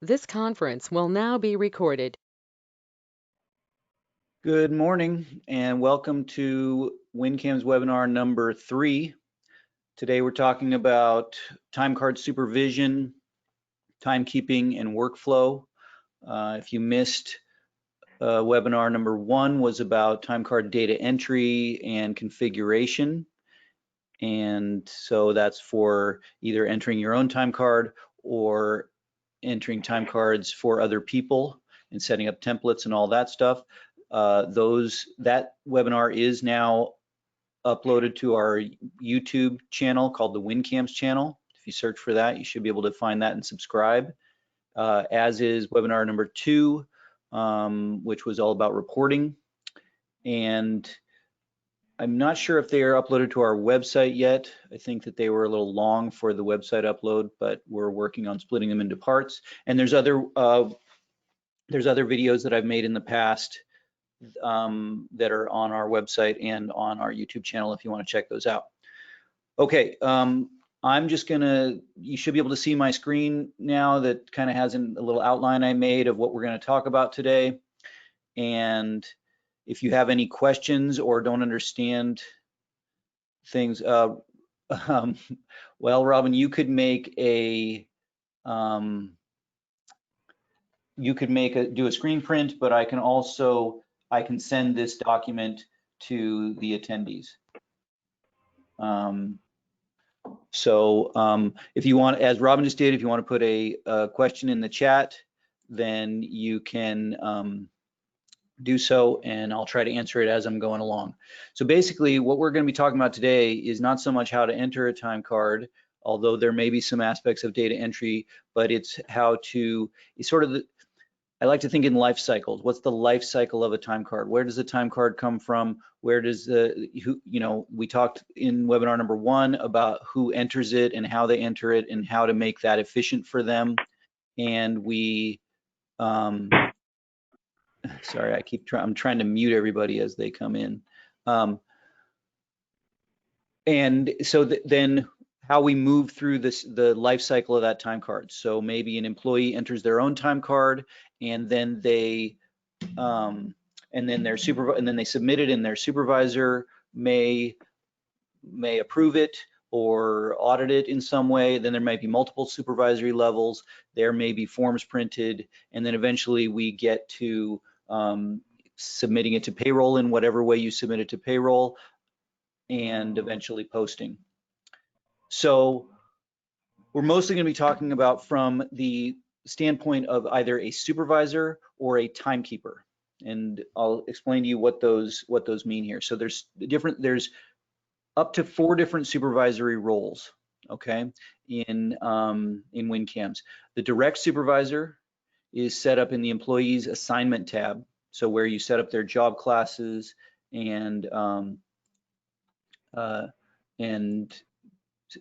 This conference will now be recorded. Good morning and welcome to WinCAMS webinar number 3. Today we're talking about timecard supervision, timekeeping, and workflow. If you missed webinar number 1 was about timecard data entry and configuration. And so that's for either entering your own timecard or entering timecards for other people and setting up templates and all that stuff. That webinar is now uploaded to our YouTube channel called the WinCAMS channel. If you search for that, you should be able to find that and subscribe, as is webinar number 2, which was all about reporting. And I'm not sure if they are uploaded to our website yet. I think that they were a little long for the website upload, but we're working on splitting them into parts. And there's other videos that I've made in the past that are on our website and on our YouTube channel if you want to check those out. Okay, I'm just you should be able to see my screen now that kind of has a little outline I made of what we're going to talk about today. And if you have any questions or don't understand things, well, Robin, you could make a do a screen print, but I can send this document to the attendees. If you want, as Robin just did, if you want to put a question in the chat, then you can do so, and I'll try to answer it as I'm going along. So basically, what we're going to be talking about today is not so much how to enter a time card, although there may be some aspects of data entry, but it's how to, it's sort of I like to think in life cycles. What's the life cycle of a time card? Where does the time card come from? Where does we talked in webinar number 1 about who enters it and how they enter it and how to make that efficient for them. And sorry, I'm trying to mute everybody as they come in. And so then how we move through the life cycle of that time card. So maybe an employee enters their own time card, and then they they submit it, and their supervisor may approve it or audit it in some way. Then there might be multiple supervisory levels. There may be forms printed, and then eventually we get to submitting it to payroll in whatever way you submit it to payroll, and eventually posting. So we're mostly going to be talking about from the standpoint of either a supervisor or a timekeeper, and I'll explain to you what those mean here. So there's up to 4 different supervisory roles, okay, in WinCAMS. The direct supervisor is set up in the employee's assignment tab, so where you set up their job classes and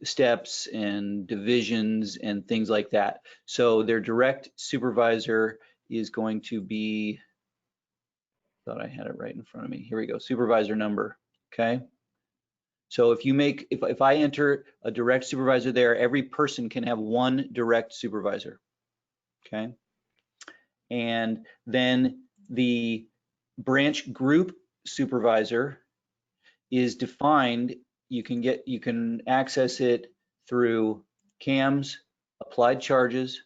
steps and divisions and things like that. So their direct supervisor is going to be, thought I had it right in front of me. Here we go, supervisor number, okay? So if I enter a direct supervisor there, every person can have 1 direct supervisor, okay? And then the branch group supervisor is defined. You can access it through CAMS, applied charges,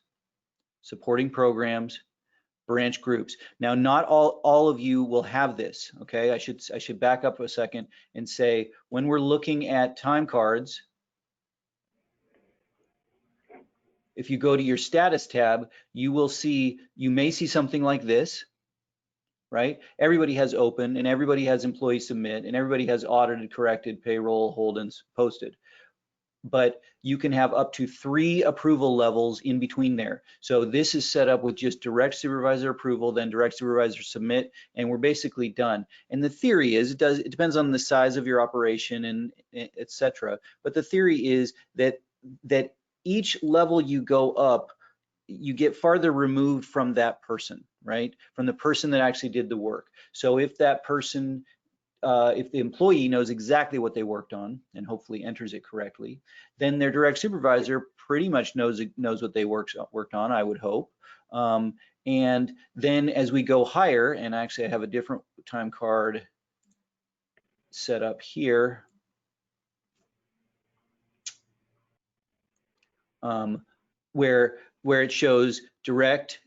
supporting programs, branch groups. Now, not all of you will have this, okay? I should back up a second and say, when we're looking at time cards, if you go to your status tab, you may see something like this, right? Everybody has open, and everybody has employee submit, and everybody has audited, corrected, payroll, hold, and posted. But you can have up to 3 approval levels in between there. So this is set up with just direct supervisor approval, then direct supervisor submit, and we're basically done. And the theory is, it depends on the size of your operation and et cetera, but the theory is that each level you go up, you get farther removed from that person, right? From the person that actually did the work. So if that person, if the employee knows exactly what they worked on and hopefully enters it correctly, then their direct supervisor pretty much knows what they worked on, I would hope. And then as we go higher, and actually I have a different time card set up here. Where it shows direct,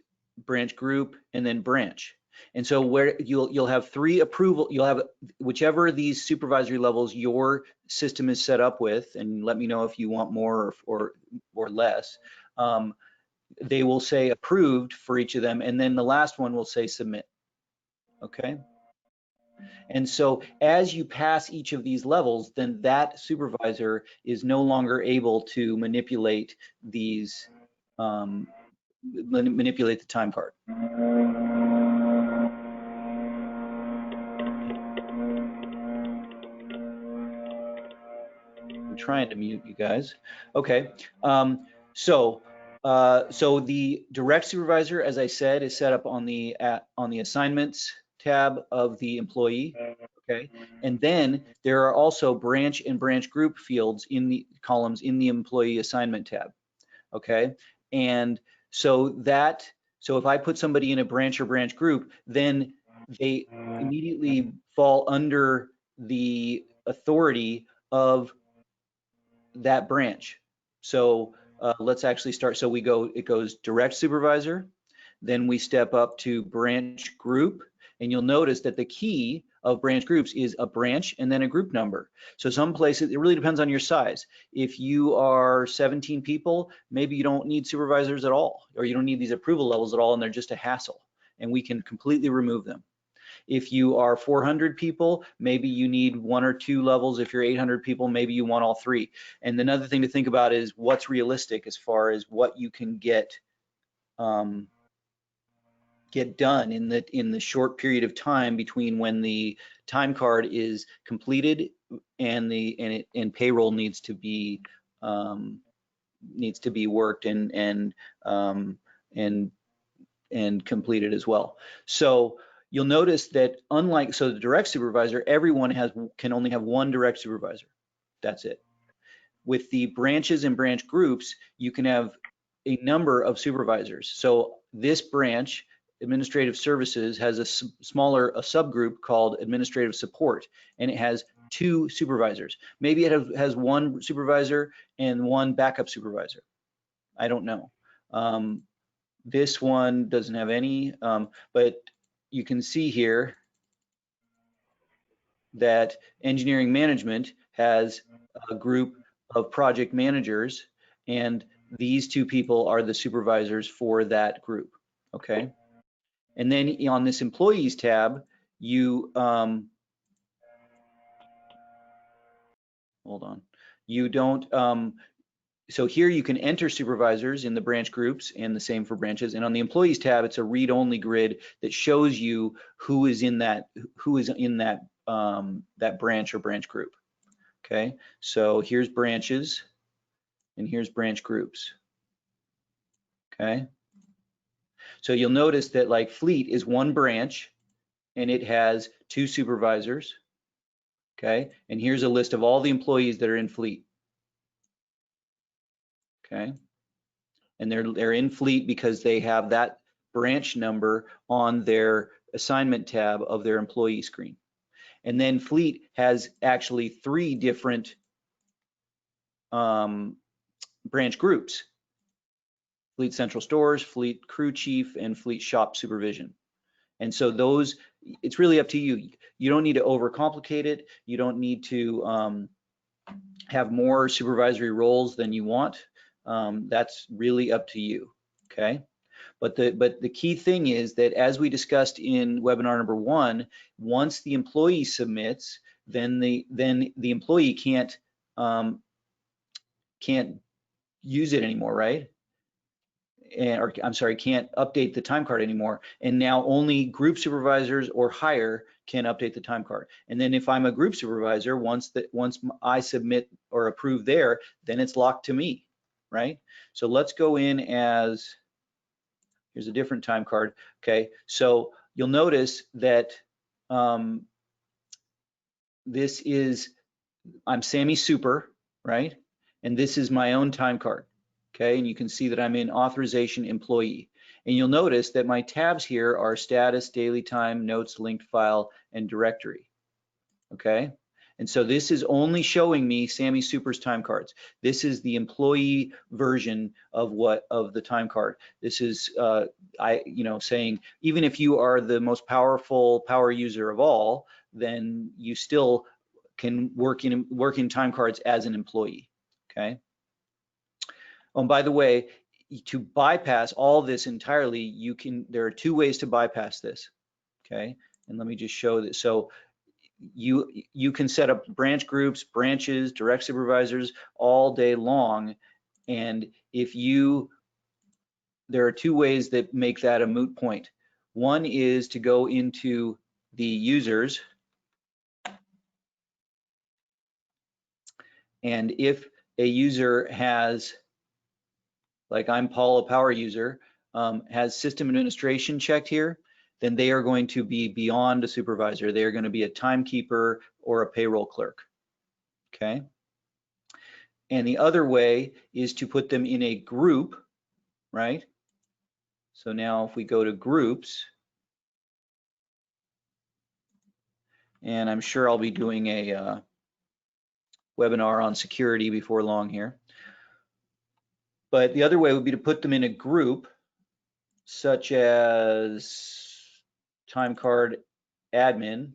branch group, and then branch. And so where you'll have three approval, you'll have whichever these supervisory levels your system is set up with, and let me know if you want more or less. They will say approved for each of them, and then the last one will say submit. Okay. And so as you pass each of these levels, then that supervisor is no longer able to manipulate these, manipulate the time card. I'm trying to mute you guys. Okay. So the direct supervisor, as I said, is set up on the assignments tab of the employee. Okay, and then there are also branch and branch group fields in the columns in the employee assignment tab. Okay, and so if I put somebody in a branch or branch group, then they immediately fall under the authority of that branch. So let's actually start. So it goes direct supervisor, then we step up to branch group, and you'll notice that the key of branch groups is a branch and then a group number. So some places, it really depends on your size. If you are 17 people, maybe you don't need supervisors at all, or you don't need these approval levels at all, and they're just a hassle, and we can completely remove them. If you are 400 people, maybe you need 1 or 2 levels. If you're 800 people, maybe you want all 3. And another thing to think about is what's realistic as far as what you can get done in the short period of time between when the time card is completed and payroll needs to be worked and completed as well. So you'll notice that the direct supervisor, everyone can only have one direct supervisor. That's it. With the branches and branch groups, you can have a number of supervisors. So this branch, administrative services, has a subgroup called administrative support, and it has 2 supervisors. Maybe it has 1 supervisor and 1 backup supervisor. I don't know. This one doesn't have any, but you can see here that engineering management has a group of project managers, and these 2 people are the supervisors for that group. Okay. And then on this employees tab, you hold on. You don't. So here you can enter supervisors in the branch groups, and the same for branches. And on the employees tab, it's a read-only grid that shows you who is in that that branch or branch group. Okay, so here's branches, and here's branch groups. Okay, so you'll notice that like fleet is 1 branch, and it has 2 supervisors. Okay, and here's a list of all the employees that are in fleet. Okay, and they're in fleet because they have that branch number on their assignment tab of their employee screen. And then fleet has actually 3 different branch groups: fleet central stores, fleet crew chief, and fleet shop supervision. And so those, it's really up to you. You don't need to overcomplicate it. You don't need to have more supervisory roles than you want. That's really up to you. Okay. But the key thing is that, as we discussed in webinar number 1, once the employee submits, then the employee can't use it anymore, right? Or I'm sorry, can't update the time card anymore. And now only group supervisors or higher can update the time card. And then if I'm a group supervisor, once I submit or approve there, then it's locked to me, right? So let's go in as, here's a different time card. Okay, so you'll notice that this is, I'm Sammy Super, right? And this is my own time card. Okay, and you can see that I'm in Authorization Employee. And you'll notice that my tabs here are Status, Daily Time, Notes, Linked File, and Directory. Okay, and so this is only showing me Sammy Super's time cards. This is the employee version of the time card. This is saying even if you are the most powerful power user of all, then you still can work in time cards as an employee. Okay. Oh, and by the way, to bypass all this entirely, there are two ways to bypass this. Okay, and let me just show this. So you can set up branch groups, branches, direct supervisors all day long, and there are two ways that make that a moot point. One is to go into the users, and if a user has, like I'm Paul, a power user, has system administration checked here, then they are going to be beyond a supervisor. They are going to be a timekeeper or a payroll clerk. Okay. And the other way is to put them in a group, right? So now if we go to groups, and I'm sure I'll be doing a webinar on security before long here. But the other way would be to put them in a group, such as time card admin,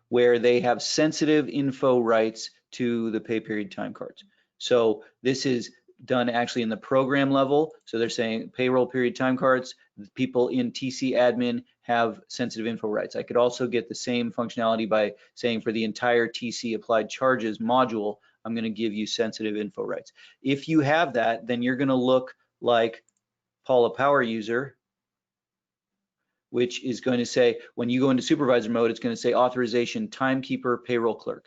where they have sensitive info rights to the pay period time cards. So this is done actually in the program level. So they're saying payroll period time cards, people in TC admin have sensitive info rights. I could also get the same functionality by saying for the entire TC applied charges module, I'm going to give you sensitive info rights. If you have that, then you're going to look like Paula Power User, which is going to say, when you go into supervisor mode, it's going to say authorization timekeeper payroll clerk.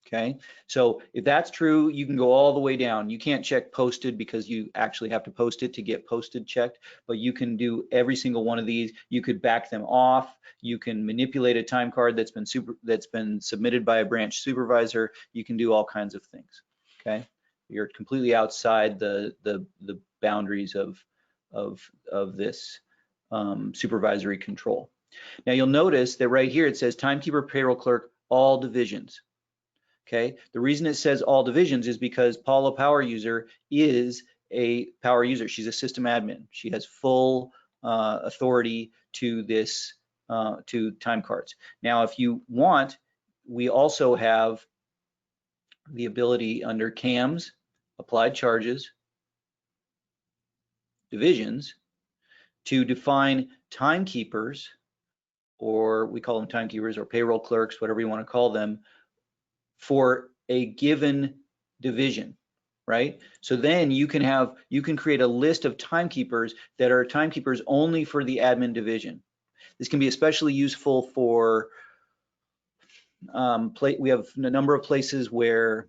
Okay, so if that's true, you can go all the way down. You can't check posted because you actually have to post it to get posted checked, but you can do every single one of these. You could back them off. You can manipulate a time card that's been submitted by a branch supervisor. You can do all kinds of things. Okay, you're completely outside the boundaries of this supervisory control. Now you'll notice that right here it says timekeeper payroll clerk all divisions. Okay, the reason it says all divisions is because Paula Power User is a power user. She's a system admin. She has full authority to this, to time cards. Now, if you want, we also have the ability under CAMS, applied charges, divisions, to define timekeepers, or we call them timekeepers or payroll clerks, whatever you want to call them, for a given division, right? So then you can create a list of timekeepers that are timekeepers only for the admin division. This can be especially useful for we have a number of places where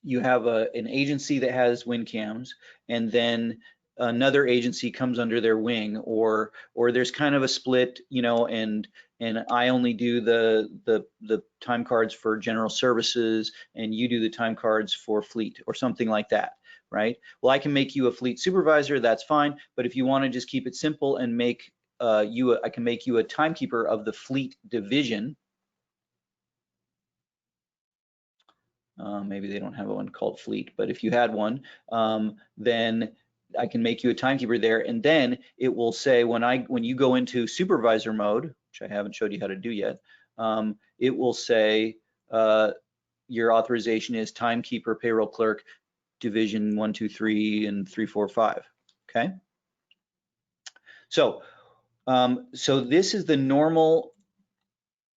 you have an agency that has WinCAMS, and then another agency comes under their wing, or there's kind of a split, and I only do the time cards for general services, and you do the time cards for fleet, or something like that, right? Well, I can make you a fleet supervisor, that's fine, but if you want to just keep it simple and make I can make you a timekeeper of the fleet division. Maybe they don't have one called fleet, but if you had one, then I can make you a timekeeper there, and then it will say when you go into supervisor mode, which I haven't showed you how to do yet, it will say your authorization is timekeeper payroll clerk division 1, 2, 3, and 3, 4, 5. Okay. So this is the normal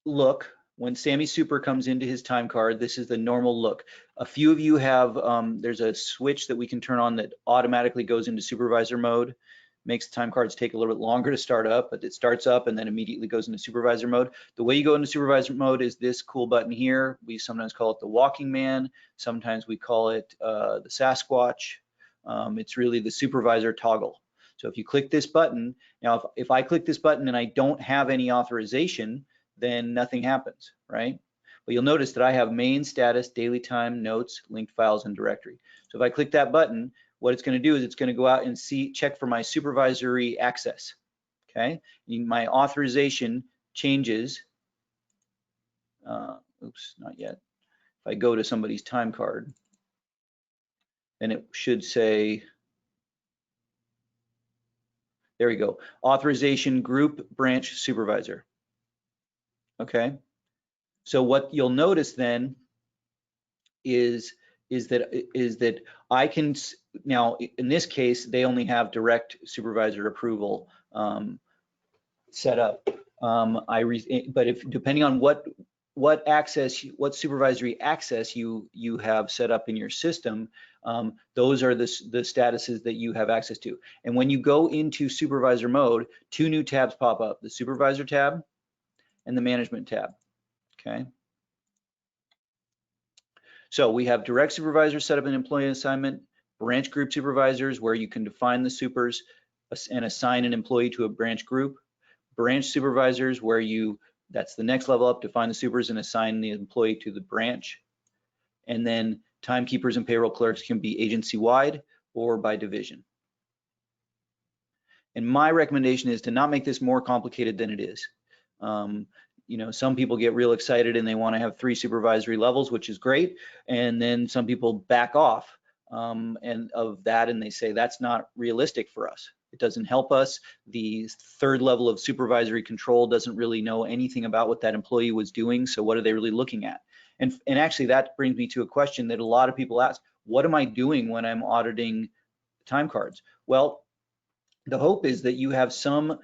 look. When Sammy Super comes into his time card, this is the normal look. A few of you have, there's a switch that we can turn on that automatically goes into supervisor mode, makes the time cards take a little bit longer to start up, but it starts up and then immediately goes into supervisor mode. The way you go into supervisor mode is this cool button here. We sometimes call it the walking man. Sometimes we call it the Sasquatch. It's really the supervisor toggle. So if you click this button, now if I click this button and I don't have any authorization, then nothing happens, right? But you'll notice that I have main, status, daily time, notes, linked files, and directory. So if I click that button, what it's going to do is it's going to go out and check for my supervisory access, okay? My authorization changes. Oops, not yet. If I go to somebody's time card, then it should say, there we go, authorization group branch supervisor. Okay, so what you'll notice then is that I can now, in this case, they only have direct supervisor approval set up. But if depending on what supervisory access you have set up in your system, those are the statuses that you have access to. And when you go into supervisor mode, two new tabs pop up: the Supervisor tab and the Management tab. Okay. So we have direct supervisor set up an employee assignment, branch group supervisors where you can define the supers and assign an employee to a branch group, branch supervisors where that's the next level up, define the supers and assign the employee to the branch. And then timekeepers and payroll clerks can be agency-wide or by division. And my recommendation is to not make this more complicated than it is. You know, some people get real excited and they want to have 3 supervisory levels, which is great. And then some people back off and they say that's not realistic for us. It doesn't help us. The 3rd level of supervisory control doesn't really know anything about what that employee was doing. So what are they really looking at? And actually that brings me to a question that a lot of people ask: what am I doing when I'm auditing time cards? Well, the hope is that you have some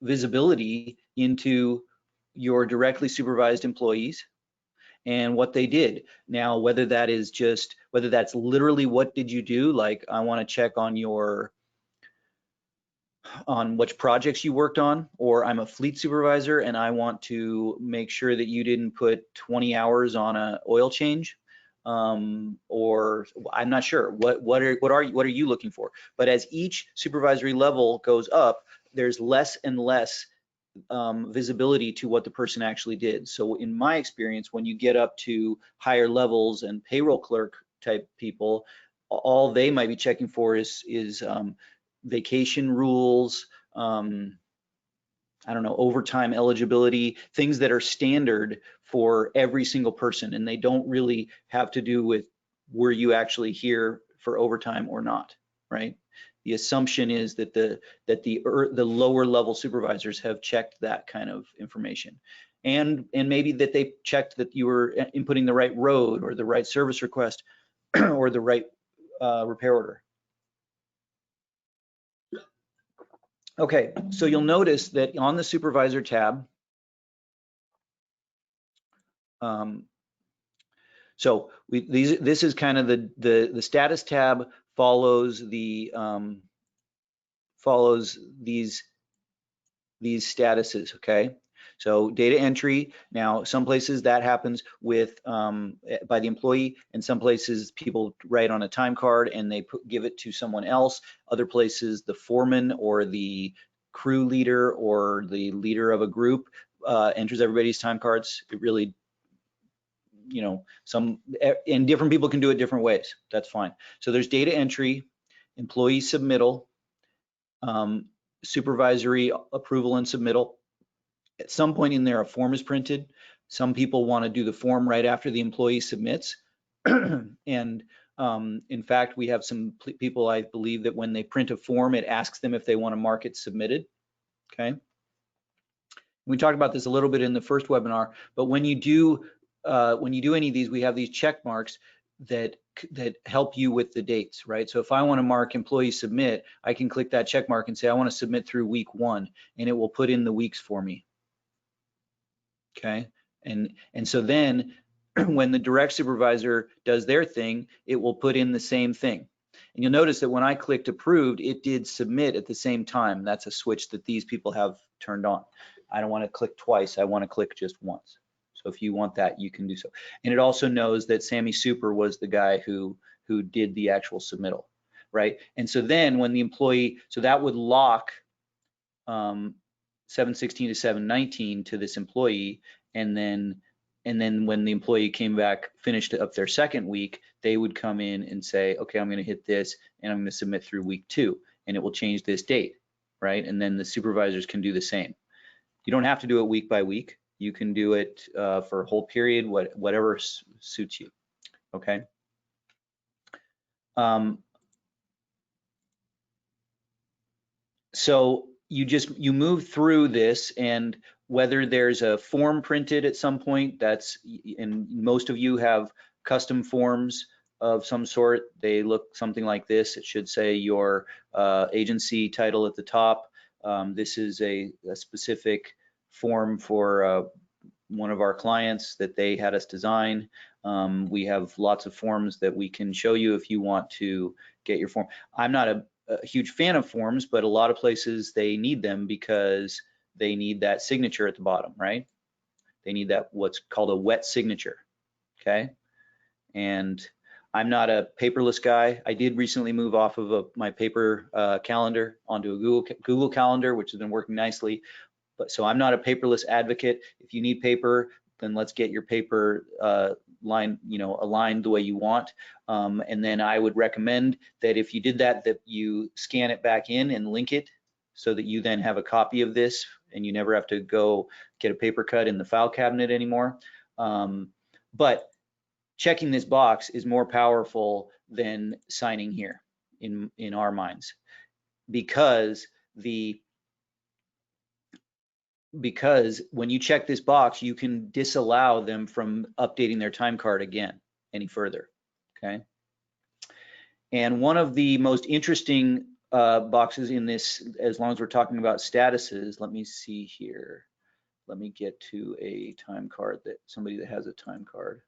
visibility into your directly supervised employees and what they did. Now, whether that's literally what did you do, like I want to check on which projects you worked on, or I'm a fleet supervisor and I want to make sure that you didn't put 20 hours on an oil change, or I'm not sure. What are you looking for? But as each supervisory level goes up, there's less and less visibility to what the person actually did. So in my experience, when you get up to higher levels and payroll clerk type people, all they might be checking for is vacation rules, I don't know, overtime eligibility, things that are standard for every single person, and they don't really have to do with were you actually here for overtime or not, right? The assumption is that the lower level supervisors have checked that kind of information, and maybe that they checked that you were inputting the right road or the right service request or the right repair order. Okay, so you'll notice that on the Supervisor tab, this is kind of the status tab follows these statuses. Okay, so data entry. Now, some places that happens with by the employee, and some places people write on a time card and they give it to someone else. Other places, the foreman or the crew leader or the leader of a group enters everybody's time cards. It really, you know, and different people can do it different ways. That's fine. So there's data entry, employee submittal, supervisory approval and submittal. At some point in there, a form is printed. Some people want to do the form right after the employee submits. And in fact, we have some people, I believe, that when they print a form, it asks them if they want to mark it submitted. Okay. We talked about this a little bit in the first webinar, but when you do any of these, we have these check marks that help you with the dates, right? So if I want to mark employee submit, I can click that check mark and say I want to submit through week 1, and it will put in the weeks for me. Okay, and so then when the direct supervisor does their thing, it will put in the same thing. And you'll notice that when I clicked approved, it did submit at the same time. That's a switch that these people have turned on. I don't want to click twice. I want to click just once. So if you want that, you can do so. And it also knows that Sammy Super was the guy who did the actual submittal, right? And so then when the employee, so that would lock 7/16 to 7/19 to this employee, and then when the employee came back, finished up their second week, they would come in and say, okay, I'm going to hit this and I'm going to submit through week 2, and it will change this date, right? And then the supervisors can do the same. You don't have to do it week by week. You can do it for a whole period, whatever suits you, okay? So you move through this, and whether there's a form printed at some point, and most of you have custom forms of some sort. They look something like this. It should say your agency title at the top. This is a specific form for one of our clients that they had us design. We have lots of forms that we can show you if you want to get your form. I'm not a huge fan of forms, but a lot of places they need them because they need that signature at the bottom, right? They need that, what's called a wet signature, okay? And I'm not a paperless guy. I did recently move off of my paper calendar onto a Google Calendar, which has been working nicely. But so I'm not a paperless advocate. If you need paper, then let's get your paper line, aligned the way you want. And then I would recommend that if you did that, that you scan it back in and link it so that you then have a copy of this and you never have to go get a paper cut in the file cabinet anymore. But checking this box is more powerful than signing here in our minds, because when you check this box, you can disallow them from updating their time card again any further, okay? And one of the most interesting boxes in this, as long as we're talking about statuses, let me see here. Let me get to a time card, somebody that has a time card.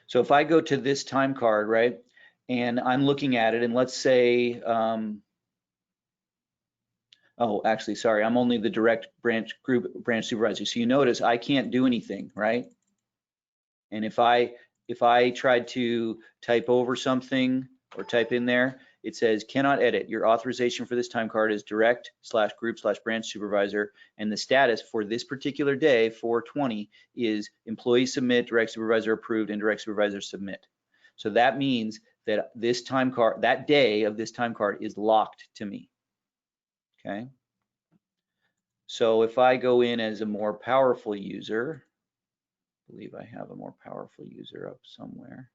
So if I go to this time card, right, and I'm looking at it, and let's say, oh, actually, sorry, I'm only the direct branch supervisor. So you notice I can't do anything, right? And if I tried to type over something or type in there, it says cannot edit. Your authorization for this time card is direct/group/branch supervisor, and the status for this particular day, 4/20, is employee submit, direct supervisor approved, and direct supervisor submit. So that means that this time card, that day of this time card, is locked to me. Okay. So if I go in as a more powerful user, I believe I have a more powerful user up somewhere.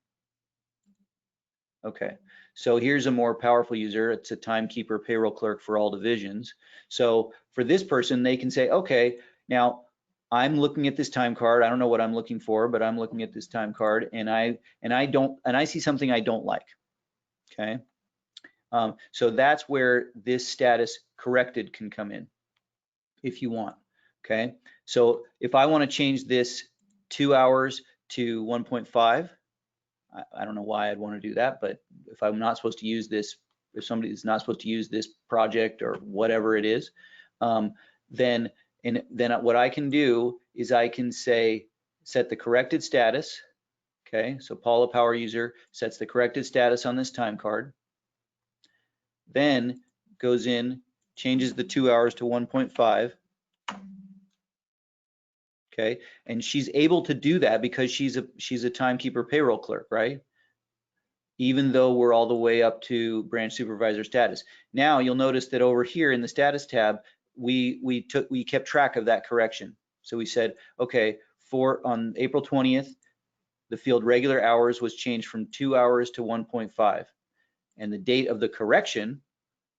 Okay, so here's a more powerful user. It's a timekeeper payroll clerk for all divisions. So for this person, they can say, okay, now I'm looking at this time card. I don't know what I'm looking for, but I'm looking at this time card, and I see something I don't like. Okay, so that's where this status corrected can come in if you want. Okay, so if I want to change this 2 hours to 1.5, I don't know why I'd want to do that, but if I'm not supposed to use this, if somebody is not supposed to use this project or whatever it is, then what I can do is I can say set the corrected status. Okay, so Paula, power user, sets the corrected status on this time card, then goes in, changes the 2 hours to 1.5. Okay, and she's able to do that because she's a timekeeper payroll clerk, right? Even though we're all the way up to branch supervisor status. Now you'll notice that over here in the status tab, we kept track of that correction. So we said, okay, on April 20th, the field regular hours was changed from 2 hours to 1.5, and the date of the correction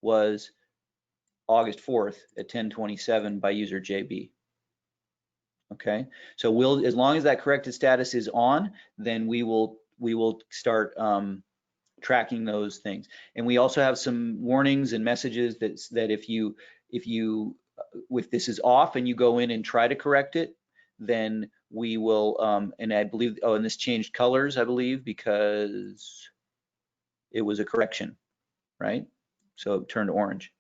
was August 4th at 10:27 by user JB. Okay, so as long as that corrected status is on, then we will start tracking those things. And we also have some warnings and messages that if this is off and you go in and try to correct it, then we will, and I believe, oh, and this changed colors, I believe, because it was a correction, right? So it turned orange.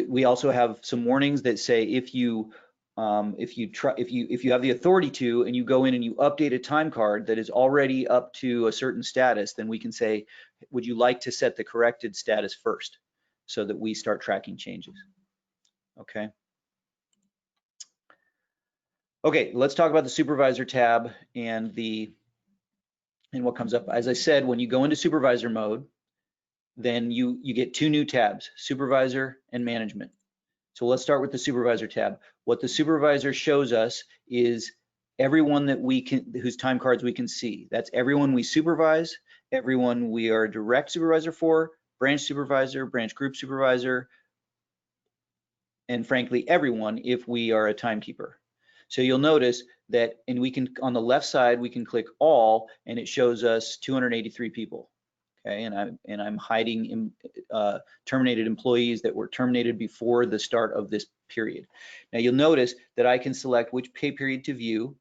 We also have some warnings that say if you if you have the authority to, and you go in and you update a time card that is already up to a certain status, then we can say, would you like to set the corrected status first so that we start tracking changes? Okay. Okay, let's talk about the Supervisor tab and what comes up. As I said, when you go into supervisor mode, then you get two new tabs, Supervisor and Management. So let's start with the Supervisor tab. What the Supervisor shows us is everyone that whose time cards we can see. That's everyone we supervise, everyone we are a direct supervisor for, branch supervisor, branch group supervisor, and frankly, everyone if we are a timekeeper. So you'll notice that, and we can, on the left side, we can click all, and it shows us 283 people. Okay, and I'm hiding terminated employees that were terminated before the start of this period. Now you'll notice that I can select which pay period to view.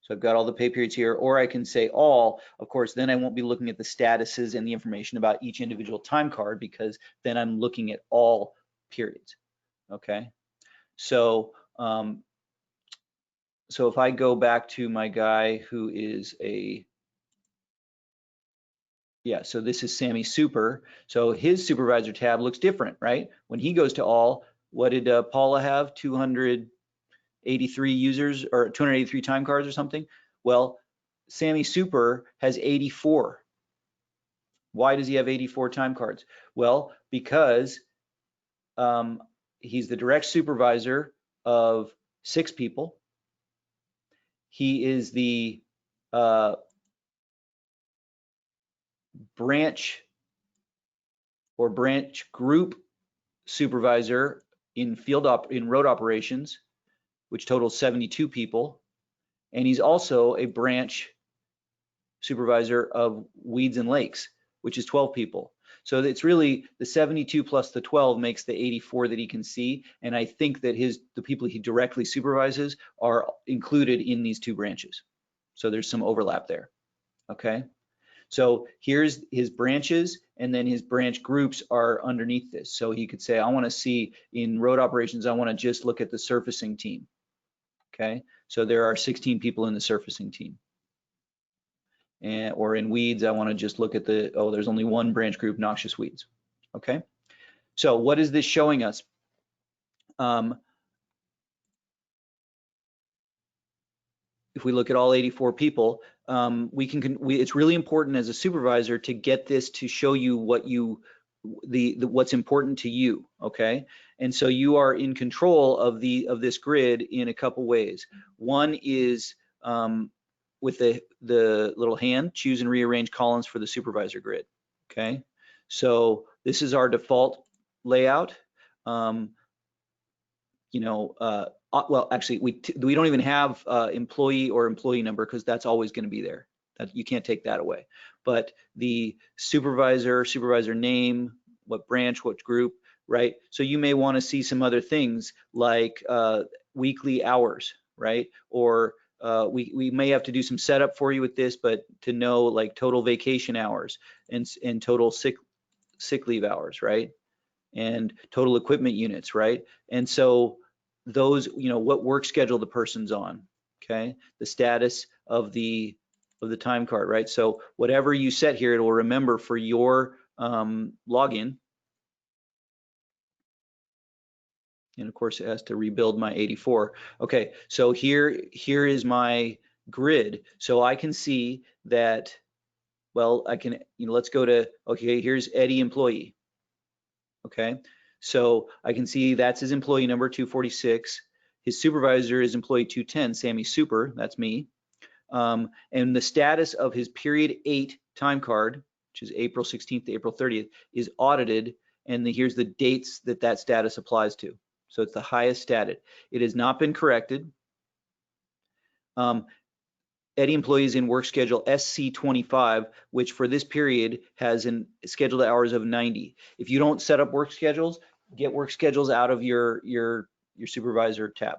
So I've got all the pay periods here, or I can say all. Of course, then I won't be looking at the statuses and the information about each individual time card, because then I'm looking at all periods. Okay, so so if I go back to my guy who is so this is Sammy Super. So his supervisor tab looks different, right? When he goes to all, what did Paula have? 283 users or 283 time cards or something? Well, Sammy Super has 84. Why does he have 84 time cards? Well, because he's the direct supervisor of 6 people. He is the branch or branch group supervisor in road operations, which totals 72 people, and he's also a branch supervisor of weeds and lakes, which is 12 people. So it's really the 72 plus the 12 makes the 84 that he can see, and I think that the people he directly supervises are included in these 2 branches. So there's some overlap there. Okay. So here's his branches, and then his branch groups are underneath this. So he could say, I want to see in road operations, I want to just look at the surfacing team. Okay, so there are 16 people in the surfacing team. Or in weeds, I want to just look at there's only one branch group, noxious weeds. Okay, so what is this showing us? If we look at all 84 people, it's really important as a supervisor to get this to show you what what's important to you. Okay, and so you are in control of this grid in a couple ways. One is with the little hand, choose and rearrange columns for the supervisor grid. Okay, so this is our default layout. Well, actually, we don't even have employee or employee number, because that's always going to be there. You can't take that away. But the supervisor name, what branch, what group, right? So you may want to see some other things like weekly hours, right? Or we may have to do some setup for you with this, but to know like total vacation hours and total sick leave hours, right? And total equipment units, right? And so those, what work schedule the person's on, okay? The status of the time card, right? So whatever you set here, it will remember for your login. And of course, it has to rebuild my 84. Okay, so here is my grid. So I can see that, well, I can, let's go to, okay, here's Eddie employee. Okay, so I can see that's his employee number 246. His supervisor is employee 210, Sammy Super, that's me. And the status of his period 8 time card, which is April 16th to April 30th, is audited, and here's the dates that status applies to. So it's the highest status. It has not been corrected. Eddie employees in work schedule SC25, which for this period has scheduled hours of 90. If you don't set up work schedules, get work schedules out of your supervisor tab.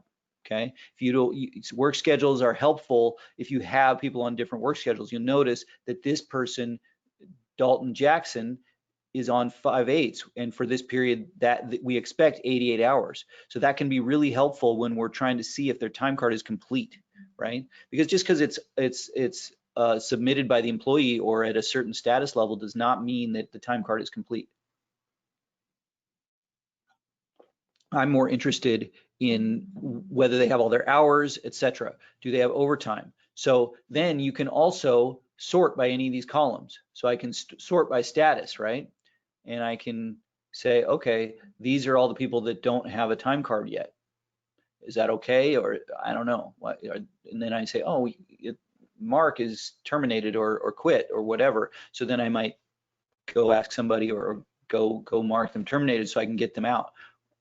Okay, if you don't, work schedules are helpful if you have people on different work schedules. You'll notice that this person, Dalton Jackson, is on 5/8, and for this period that we expect 88 hours. So that can be really helpful when we're trying to see if their time card is complete, right? Because just because it's submitted by the employee or at a certain status level does not mean that the time card is complete. I'm more interested in whether they have all their hours, etc. Do they have overtime? So then you can also sort by any of these columns. So I can sort by status, right? And I can say, okay, these are all the people that don't have a time card yet. Is that okay? Or I don't know. And then I say, oh, Mark is terminated or quit or whatever. So then I might go ask somebody or go mark them terminated so I can get them out,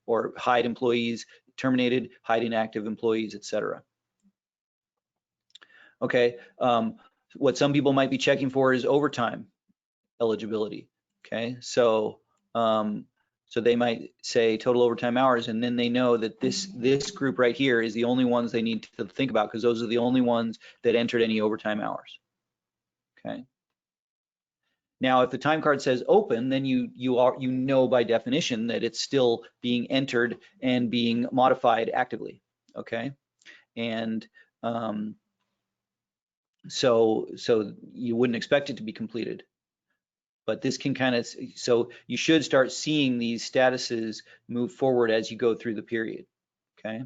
or hide employees terminated, hide inactive employees, etc. Okay, what some people might be checking for is overtime eligibility. Okay, so so they might say total overtime hours, and then they know that this group right here is the only ones they need to think about, because those are the only ones that entered any overtime hours. Okay. Now, if the time card says open, then you know by definition that it's still being entered and being modified actively. Okay, and so you wouldn't expect it to be completed. But this can kind of, so you should start seeing these statuses move forward as you go through the period. Okay.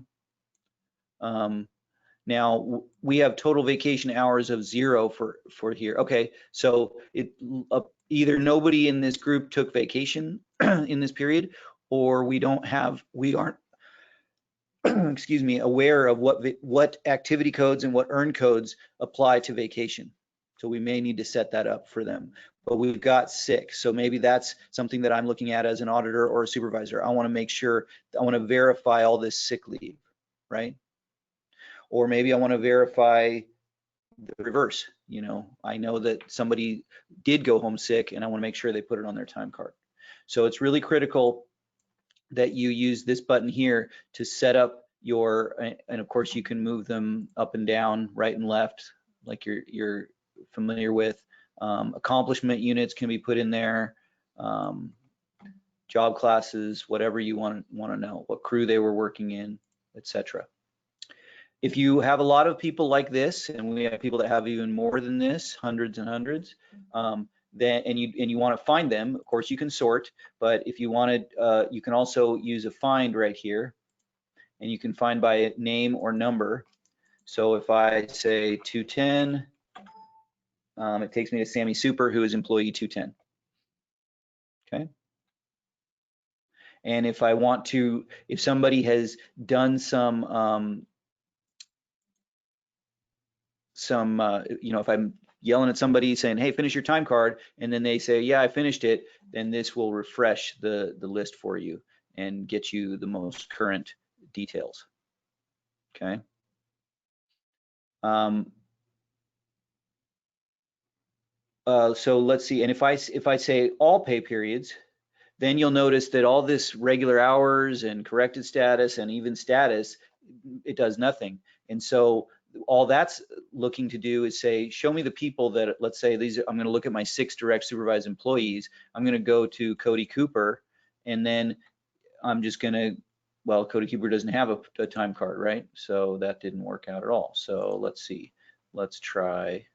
Now we have total vacation hours of 0 for here. Okay, so it either nobody in this group took vacation in this period, or we aren't excuse me, aware of what activity codes and what earn codes apply to vacation. So we may need to set that up for them. But we've got sick, so maybe that's something that I'm looking at as an auditor or a supervisor. I want to make sure, I want to verify all this sick leave, right? Or maybe I want to verify the reverse. You know, I know that somebody did go home sick and I want to make sure they put it on their time card. So it's really critical that you use this button here to set up your, and of course you can move them up and down, right and left, like you're familiar with. Accomplishment units can be put in there, job classes, whatever you want to know, what crew they were working in, etc. If you have a lot of people like this, and we have people that have even more than this, hundreds and hundreds, then and you want to find them, of course you can sort. But if you wanted, you can also use a find right here, and you can find by name or number. So if I say 210, it takes me to Sammy Super, who is employee 210. Okay. And if I want to, if somebody has done some you know, if I'm yelling at somebody saying, hey, finish your time card, and then they say, yeah, I finished it, then this will refresh the list for you and get you the most current details. Okay. So let's see, and if I say all pay periods, then you'll notice that all this regular hours and corrected status and even status, it does nothing. And so all that's looking to do is say, show me the people that, let's say these, I'm going to look at my 6 direct supervised employees. I'm going to go to Cody Cooper, and then I'm just going to, well, Cody Cooper doesn't have a time card, right? So that didn't work out at all. So let's see, let's try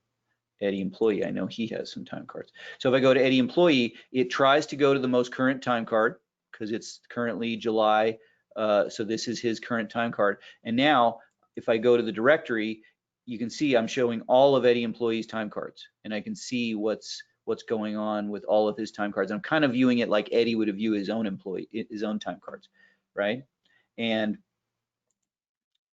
Eddie Employee. I know he has some time cards. So if I go to Eddie Employee, it tries to go to the most current time card because it's currently July. So this is his current time card. And now if I go to the directory, you can see I'm showing all of Eddie Employee's time cards, and I can see what's going on with all of his time cards. I'm kind of viewing it like Eddie would view his own employee, his own time cards, right? And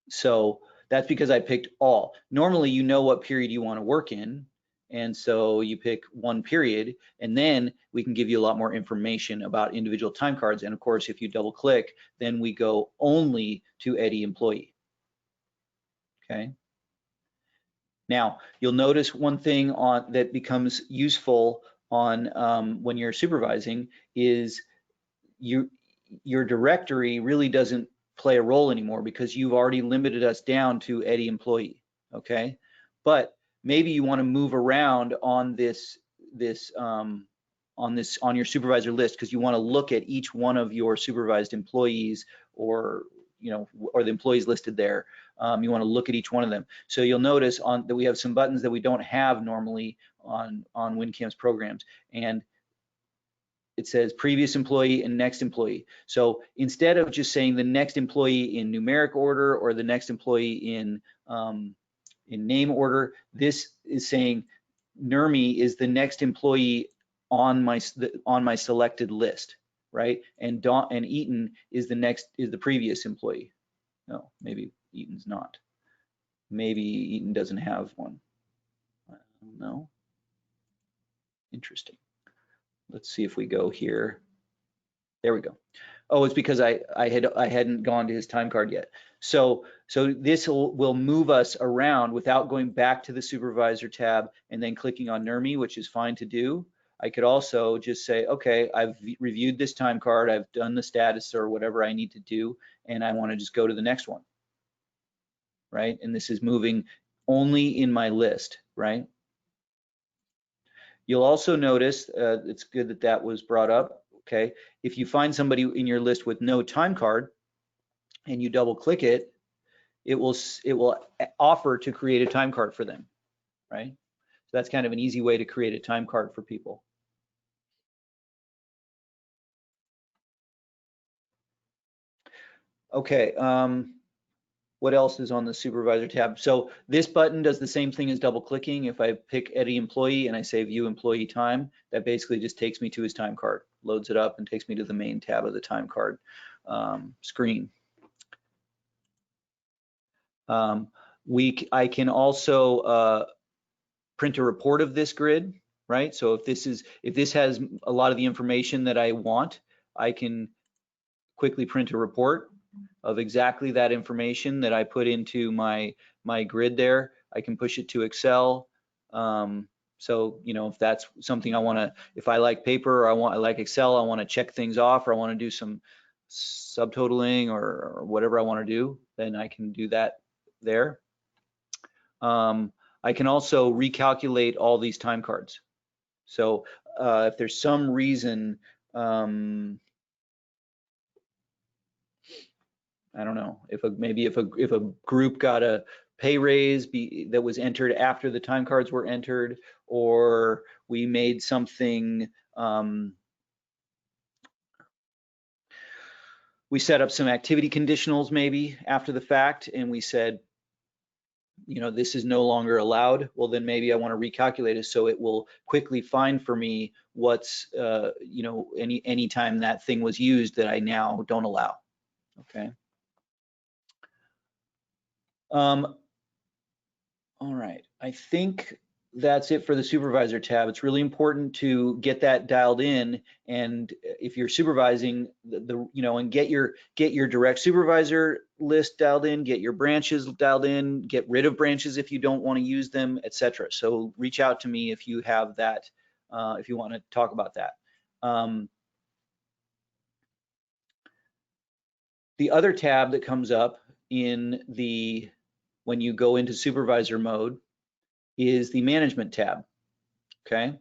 so that's because I picked all. Normally, you know what period you want to work in, and so you pick one period, and then we can give you a lot more information about individual time cards. And of course, if you double click, then we go only to Eddie Employee. Okay. Now, you'll notice one thing on that becomes useful on when you're supervising is your directory really doesn't play a role anymore because you've already limited us down to Eddie Employee. Okay, but maybe you want to move around on this on your supervisor list, because you want to look at each one of your supervised employees, or or the employees listed there. You want to look at each one of them. So you'll notice that we have some buttons that we don't have normally on WinCAMS programs, and it says previous employee and next employee. So instead of just saying the next employee in numeric order or the next employee in name order, this is saying NERMI is the next employee on my selected list, right? And Eaton is the previous employee. No, maybe Eaton's not. Maybe Eaton doesn't have one. I don't know. Interesting. Let's see if we go here. There we go. Oh, it's because I hadn't gone to his time card yet. So this will move us around without going back to the supervisor tab and then clicking on NERMI, which is fine to do. I could also just say, okay, I've reviewed this time card, I've done the status or whatever I need to do, and I want to just go to the next one, right? And this is moving only in my list, right? You'll also notice, it's good that that was brought up, okay? If you find somebody in your list with no time card and you double click it, it will offer to create a time card for them, right? So that's kind of an easy way to create a time card for people. Okay, what else is on the supervisor tab? So this button does the same thing as double clicking. If I pick Eddie employee and I say view employee time, that basically just takes me to his time card, loads it up and takes me to the main tab of the time card screen. I can also print a report of this grid, right? So if this has a lot of the information that I want, I can quickly print a report of exactly that information that I put into my grid there. I can push it to Excel. So if that's something I want to, if I like paper or I like Excel, I want to check things off, or I want to do some subtotaling or whatever I want to do, then I can do that there. I can also recalculate all these time cards. So if there's some reason, I don't know, if a group got a pay raise that was entered after the time cards were entered, or we made something, we set up some activity conditionals maybe after the fact, and we said, this is no longer allowed. Well, then maybe I want to recalculate it so it will quickly find for me what's, any time that thing was used that I now don't allow. Okay. All right, I think that's it for the supervisor tab. It's really important to get that dialed in, and if you're supervising and get your direct supervisor list dialed in, get your branches dialed in, get rid of branches if you don't want to use them, etc. So reach out to me if you have that, if you want to talk about that. The other tab that comes up when you go into supervisor mode is the management tab, okay?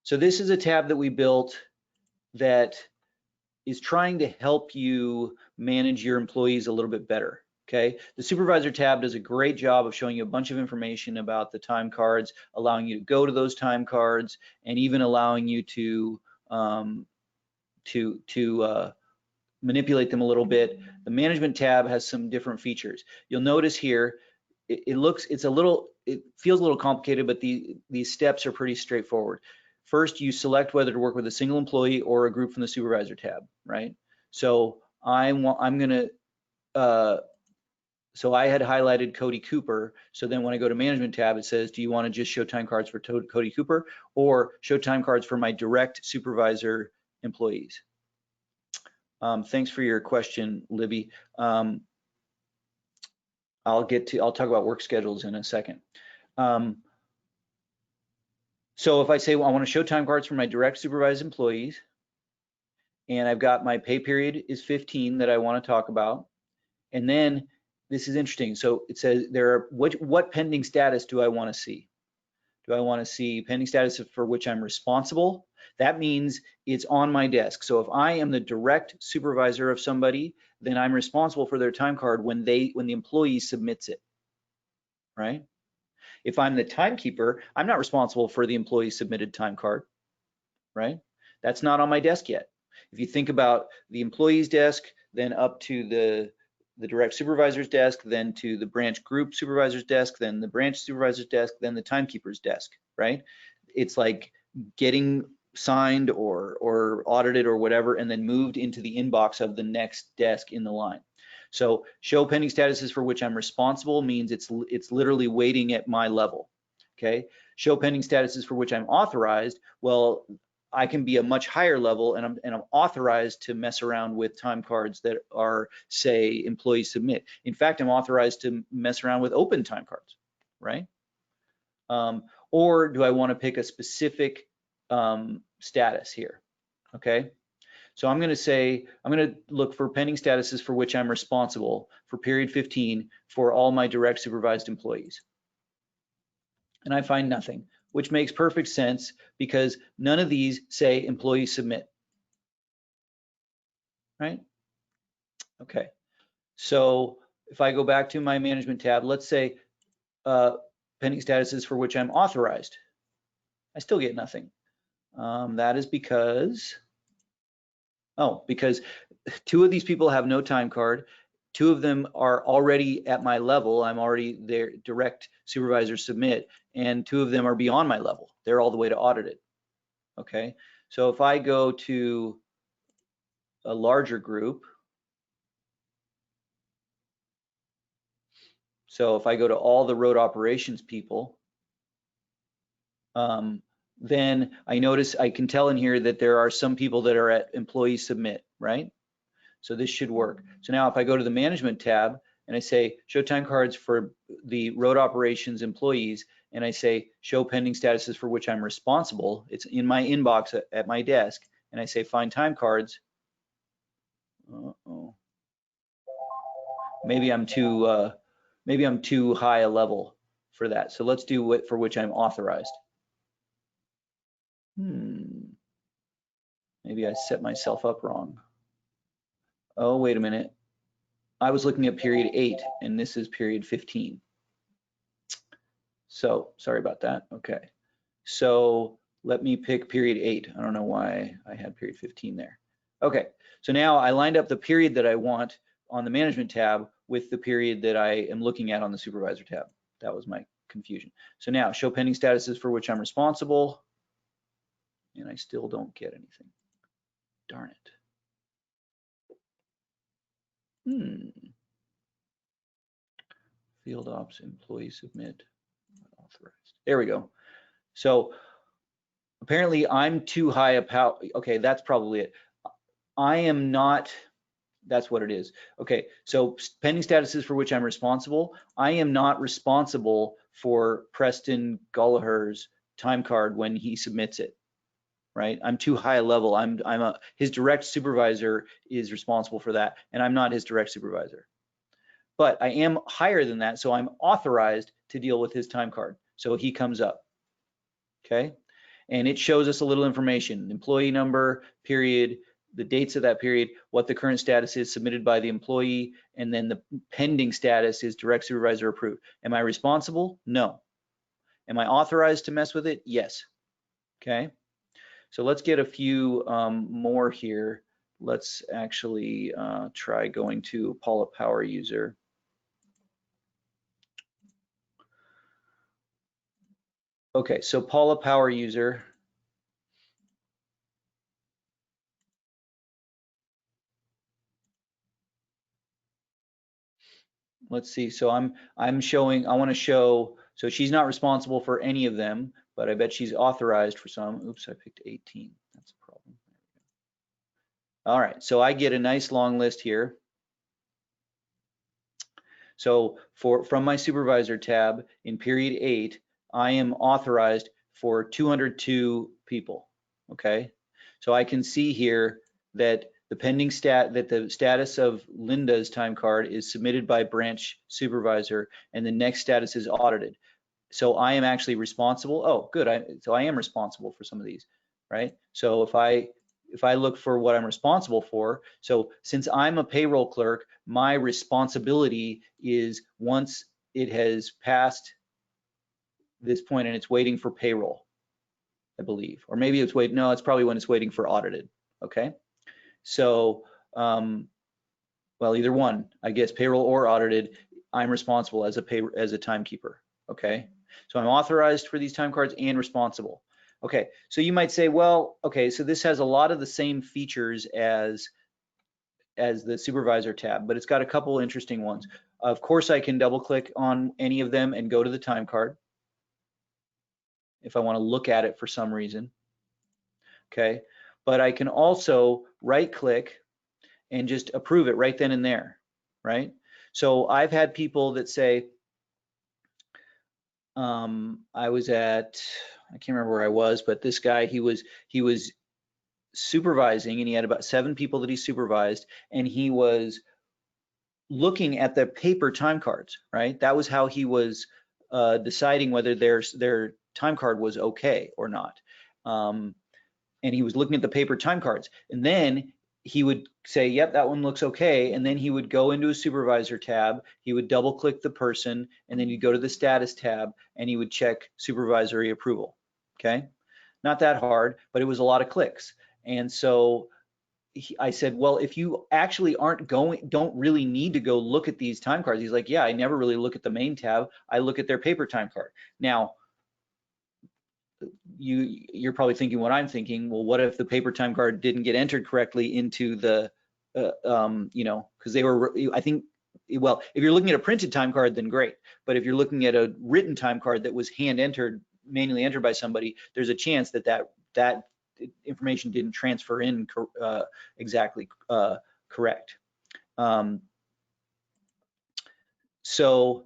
So this is a tab that we built that is trying to help you manage your employees a little bit better, okay? The supervisor tab does a great job of showing you a bunch of information about the time cards, allowing you to go to those time cards, and even allowing you to manipulate them a little bit. The management tab has some different features. You'll notice here, it feels a little complicated, but these steps are pretty straightforward. First, you select whether to work with a single employee or a group from the supervisor tab, right? So so I had highlighted Cody Cooper. So then when I go to management tab, it says, do you want to just show time cards for Cody Cooper or show time cards for my direct supervisor employees? Thanks for your question, Libby. I'll talk about work schedules in a second. So if I say, well, I want to show time cards for my direct supervised employees, and I've got my pay period is 15 that I want to talk about, and then this is interesting. So it says what pending status do I want to see? Do I want to see pending status for which I'm responsible? That means it's on my desk. So if I am the direct supervisor of somebody, then I'm responsible for their time card when the employee submits it, right? If I'm the timekeeper, I'm not responsible for the employee submitted time card, right? That's not on my desk yet. If you think about the employee's desk, then up to the direct supervisor's desk, then to the branch group supervisor's desk, then the branch supervisor's desk, then the timekeeper's desk, right? It's like getting signed or audited or whatever, and then moved into the inbox of the next desk in the line. So show pending statuses for which I'm responsible means it's literally waiting at my level, okay? Show pending statuses for which I'm authorized, well, I can be a much higher level, and I'm authorized to mess around with time cards that are, say, employee submit. In fact, I'm authorized to mess around with open time cards, right? Or do I want to pick a specific status here? Okay, so I'm going to say, I'm going to look for pending statuses for which I'm responsible for period 15 for all my direct supervised employees. And I find nothing, which makes perfect sense because none of these say employee submit, right? Okay, so if I go back to my management tab, let's say pending statuses for which I'm authorized, I still get nothing. That is because, because 2 of these people have no time card. 2 of them are already at my level. I'm already their direct supervisor submit, and 2 of them are beyond my level. They're all the way to audited. Okay, so if I go to a larger group, so if I go to all the road operations people, then I can tell in here that there are some people that are at employee submit, right? So this should work. So now if I go to the management tab and I say show time cards for the road operations employees, and I say show pending statuses for which I'm responsible, it's in my inbox at my desk, and I say find time cards. Uh-oh. Maybe I'm too high a level for that. So let's do what for which I'm authorized. Maybe I set myself up wrong. Oh, wait a minute. I was looking at period 8 and this is period 15. So sorry about that. Okay. So let me pick period 8. I don't know why I had period 15 there. Okay. So now I lined up the period that I want on the management tab with the period that I am looking at on the supervisor tab. That was my confusion. So now show pending statuses for which I'm responsible. And I still don't get anything. Darn it. Field ops employee submit authorized. There we go. So apparently I'm too high a power. Okay, that's probably it. I am not, that's what it is. Okay, so pending statuses for which I'm responsible. I am not responsible for Preston Gallagher's time card when he submits it, right? I'm too high a level. His direct supervisor is responsible for that, and I'm not his direct supervisor. But I am higher than that, so I'm authorized to deal with his time card. So he comes up, okay? And it shows us a little information, employee number, period, the dates of that period, what the current status is submitted by the employee, and then the pending status is direct supervisor approved. Am I responsible? No. Am I authorized to mess with it? Yes. Okay. So let's get a few more here. Let's actually try going to Paula Power User. Okay, so Paula Power User. Let's see, so I'm showing, I want to show, so she's not responsible for any of them, but I bet she's authorized for some. Oops, I picked 18. That's a problem. All right, so I get a nice long list here. So from my supervisor tab in period 8, I am authorized for 202 people. Okay, so I can see here that the status of Linda's time card is submitted by branch supervisor, and the next status is audited. So I am actually responsible. Oh, good. So I am responsible for some of these, right? So if I look for what I'm responsible for, so since I'm a payroll clerk, my responsibility is once it has passed this point and it's waiting for payroll, I believe, or maybe it's waiting, no, it's probably when it's waiting for audited, okay? So, well, either one, I guess payroll or audited, I'm responsible as a timekeeper, okay? So I'm authorized for these time cards and responsible. Okay, so you might say, well, okay, so this has a lot of the same features as the Supervisor tab, but it's got a couple interesting ones. Of course, I can double click on any of them and go to the time card if I want to look at it for some reason, okay? But I can also right click and just approve it right then and there, right? So I've had people that say, I was at, I can't remember where I was, but this guy, he was supervising, and he had about 7 people that he supervised, and he was looking at the paper time cards, right? That was how he was deciding whether their time card was okay or not. And he was looking at the paper time cards, and then he would say, yep, that one looks okay. And then he would go into a Supervisor tab, he would double click the person, and then he'd go to the status tab and he would check supervisory approval, okay? Not that hard, but it was a lot of clicks. And so I said, well, if you actually don't really need to go look at these time cards. He's like, yeah, I never really look at the main tab. I look at their paper time card. Now, you're probably thinking what I'm thinking. Well, what if the paper time card didn't get entered correctly into the, you know, because they were, I think, well, if you're looking at a printed time card, then great. But if you're looking at a written time card that was hand entered, manually entered by somebody, there's a chance that that information didn't transfer in exactly correct. So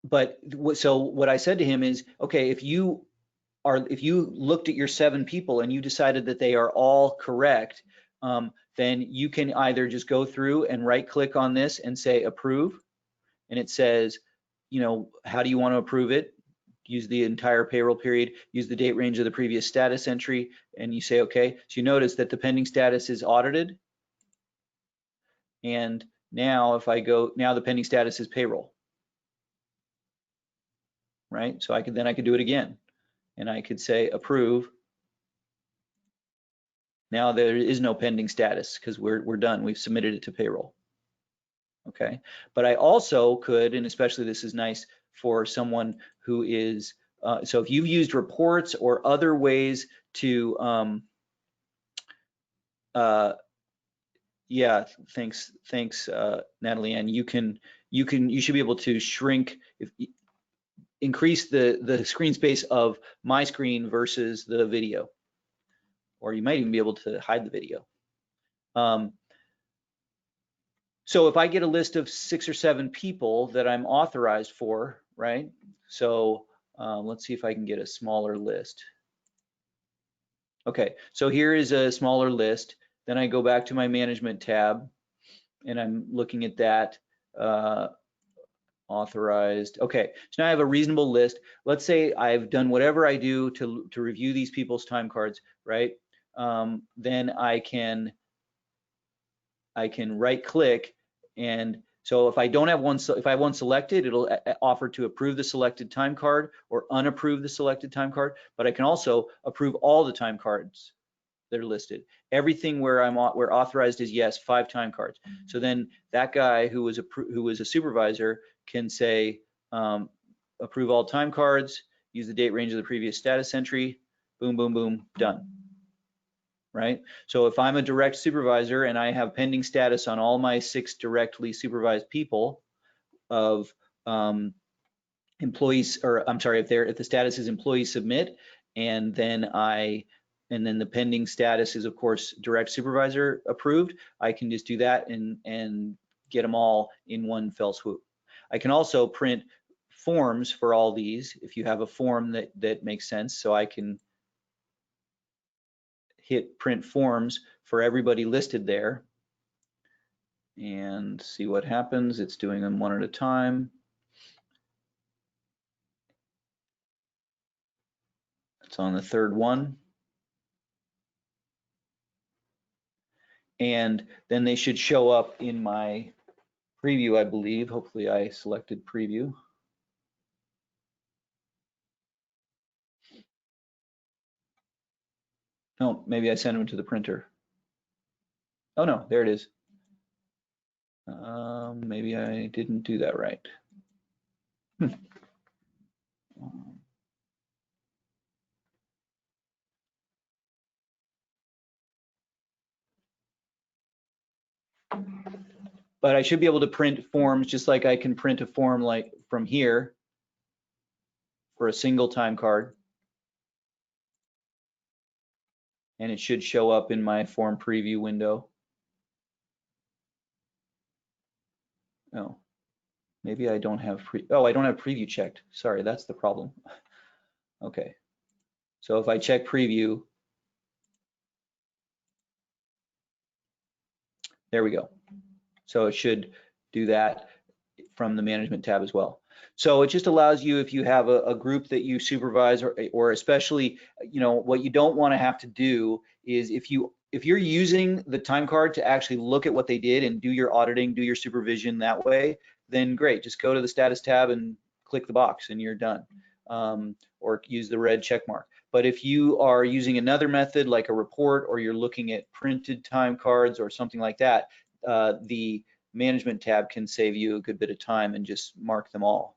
what I said to him is, okay, if you looked at your 7 people and you decided that they are all correct, then you can either just go through and right click on this and say approve, and it says, you know, how do you want to approve it? Use the entire payroll period, use the date range of the previous status entry, and you say okay. So you notice that the pending status is audited, and now if I go, now the pending status is payroll, right? So I could do it again, and I could say approve. Now there is no pending status because we're done. We've submitted it to payroll. Okay, but I also could, and especially this is nice for someone who is, so if you've used reports or other ways to, yeah, thanks, Natalie, and you should be able to shrink, increase the screen space of my screen versus the video, or you might even be able to hide the video. So if I get a list of 6 or 7 people that I'm authorized for, right? So let's see if I can get a smaller list. Okay, so here is a smaller list. Then I go back to my management tab and I'm looking at that authorized. Okay, so now I have a reasonable list. Let's say I've done whatever I do to review these people's time cards, right? Then I can right click, and so if I don't have one, if I have one selected, it'll offer to approve the selected time card or unapprove the selected time card, but I can also approve all the time cards that are listed. Everything where where authorized is yes, 5 time cards. So then that guy who was a supervisor can say approve all time cards, use the date range of the previous status entry, boom, boom, boom, done. Right? So if I'm a direct supervisor and I have pending status on all my 6 directly supervised people of employees, or I'm sorry, if the status is employee submit, and then the pending status is of course direct supervisor approved, I can just do that and get them all in one fell swoop. I can also print forms for all these if you have a form that makes sense. So I can hit print forms for everybody listed there and see what happens. It's doing them one at a time. It's on the 3rd one. and then they should show up in my preview, I believe. Hopefully I selected preview. No, maybe I sent them to the printer. Oh no, there it is. Maybe I didn't do that right. But I should be able to print forms just like I can print a form like from here for a single time card. And it should show up in my form preview window. Oh, maybe I don't have I don't have preview checked. Sorry, that's the problem. Okay, so if I check preview, there we go. So it should do that from the management tab as well. So it just allows you, if you have a group that you supervise, or especially, you know, what you don't want to have to do is if you're using the time card to actually look at what they did and do your auditing, do your supervision that way, then great, just go to the status tab and click the box and you're done. Or use the red check mark. But if you are using another method like a report, or you're looking at printed time cards or something like that, the management tab can save you a good bit of time and just mark them all.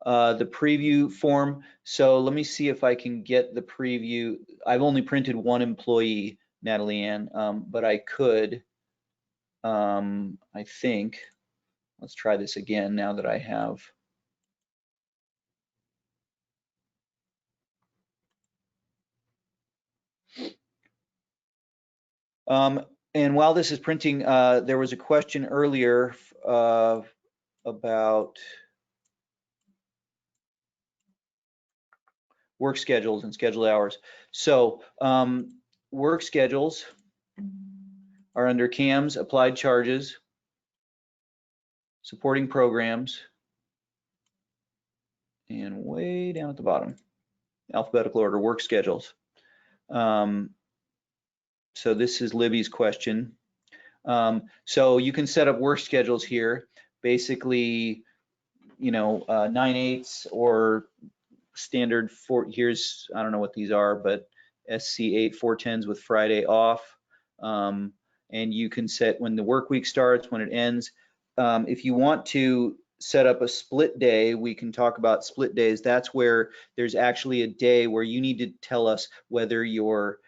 The preview form. So let me see if I can get the preview. I've only printed one employee, Natalie Ann, but I could, I think, let's try this again now that I have. And while this is printing, there was a question earlier about work schedules and scheduled hours. So work schedules are under CAMS, applied charges, supporting programs, and way down at the bottom, alphabetical order, work schedules. So this is Libby's question. So you can set up work schedules here, basically, you know, 9/8 or standard here's, I don't know what these are, but SC8 410s with Friday off. And you can set when the work week starts, when it ends. If you want to set up a split day, we can talk about split days. That's where there's actually a day where you need to tell us whether your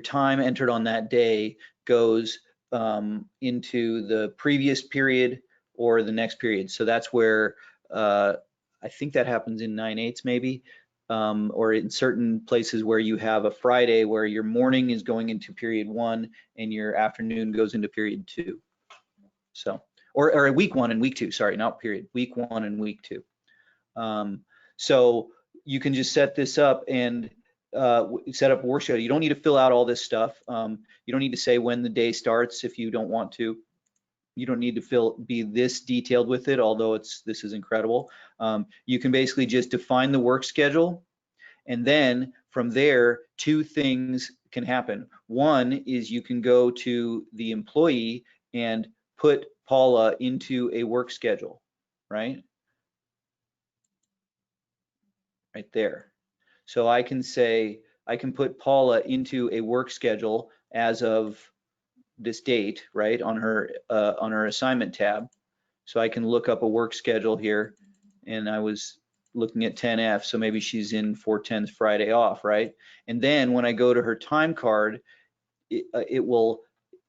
time entered on that day goes into the previous period or the next period. So that's where I think that happens in 9/8 maybe, or in certain places where you have a Friday where your morning is going into period 1 and your afternoon goes into period 2. So, or a week 1 and week 2, sorry, not period, week 1 and week 2. So you can just set this up and set up a work schedule. You don't need to fill out all this stuff. You don't need to say when the day starts if you don't want to. You don't need to be this detailed with it, although this is incredible. You can basically just define the work schedule, and then from there, two things can happen. One is you can go to the employee and put Paula into a work schedule, right? Right there. So I can say, I can put Paula into a work schedule as of this date, right, on her assignment tab. So I can look up a work schedule here, and I was looking at 10F, so maybe she's in 410's Friday off, right? And then when I go to her time card, it will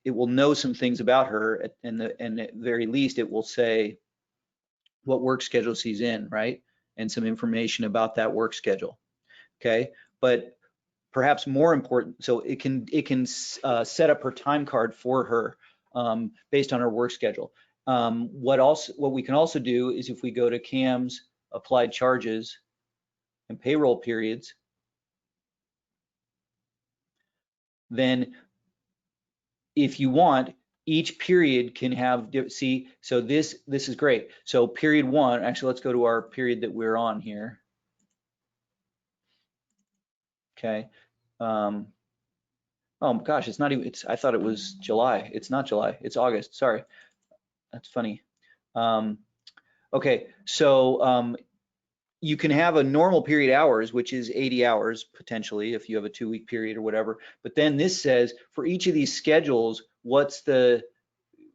know some things about her, and at very least it will say what work schedule she's in, right? And some information about that work schedule. Okay, but perhaps more important, so it can set up her time card for her based on her work schedule. What we can also do is, if we go to CAMS, applied charges, and payroll periods, then if you want, each period can have, see, so this is great. So period 1, actually, let's go to our period that we're on here. Okay, Oh gosh, it's not even, I thought it was July. It's not July, it's August, sorry. That's funny. Okay, so you can have a normal period hours, which is 80 hours potentially if you have a 2-week period or whatever. But then this says for each of these schedules, what do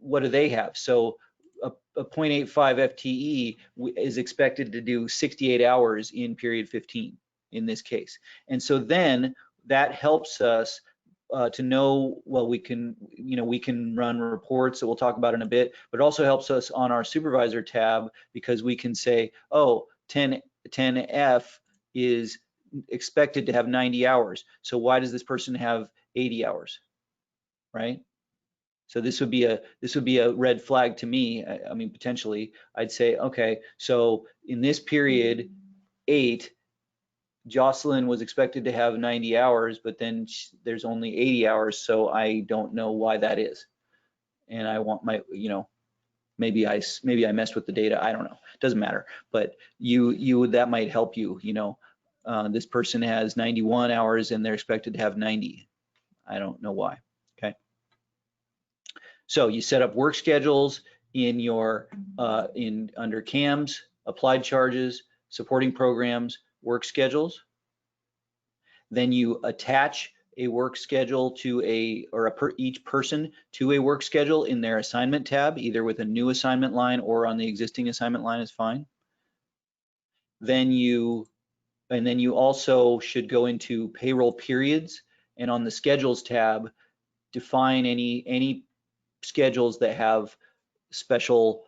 they have? So a 0.85 FTE is expected to do 68 hours in period 15 in this case. And so then that helps us to know, well, we can run reports that we'll talk about in a bit, but it also helps us on our supervisor tab because we can say, oh, 10F is expected to have 90 hours. So why does this person have 80 hours, right? So this would be a red flag to me. I mean, potentially, I'd say, okay, so in this period 8, Jocelyn was expected to have 90 hours, but then there's only 80 hours, so I don't know why that is. And I want my, maybe I messed with the data. I don't know. It doesn't matter. But that might help you. This person has 91 hours and they're expected to have 90. I don't know why. Okay. So you set up work schedules in your under CAMS, applied charges, supporting programs, work schedules. Then you attach a work schedule to each person to a work schedule in their assignment tab, either with a new assignment line or on the existing assignment line is fine. Then you also should go into payroll periods, and on the schedules tab, define any schedules that have special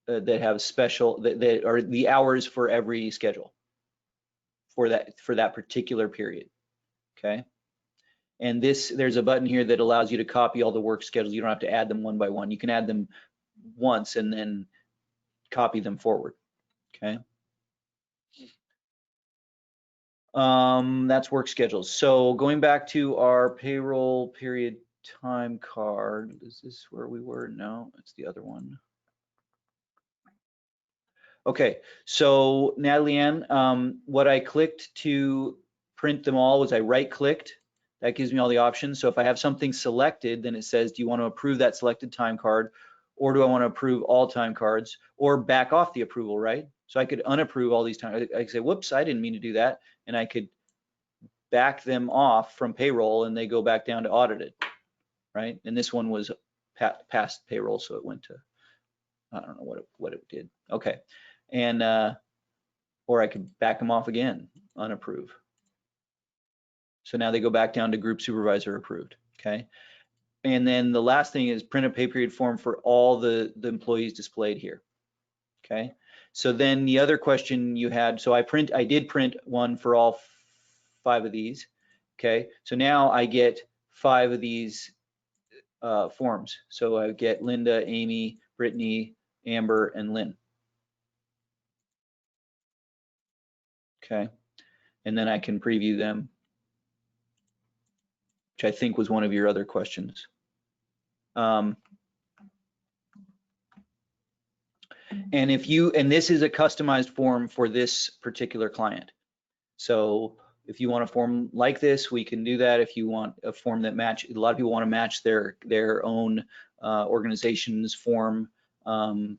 that are the hours for every schedule for that particular period. Okay. And there's a button here that allows you to copy all the work schedules. You don't have to add them one by one. You can add them once and then copy them forward. Okay. That's work schedules. So going back to our payroll period time card, is this where we were? No, it's the other one. Okay, so Natalie Ann, what I clicked to print them all was I right-clicked. That gives me all the options. So if I have something selected, then it says, do you want to approve that selected time card, or do I want to approve all time cards, or back off the approval, right? So I could unapprove all these times. I could say, whoops, I didn't mean to do that, and I could back them off from payroll, and they go back down to audited, right? And this one was past payroll, so it went to, I don't know what it did. Okay. And or I could back them off again, unapprove. So now they go back down to group supervisor approved. Okay. And then the last thing is print a pay period form for all the employees displayed here. Okay. So then the other question you had, so I did print one for all 5 of these. Okay. So now I get 5 of these forms. So I get Linda, Amy, Brittany, Amber, and Lynn. Okay, and then I can preview them, which I think was one of your other questions. And this is a customized form for this particular client. So if you want a form like this, we can do that. If you want a form that a lot of people want to match their own organization's form. Some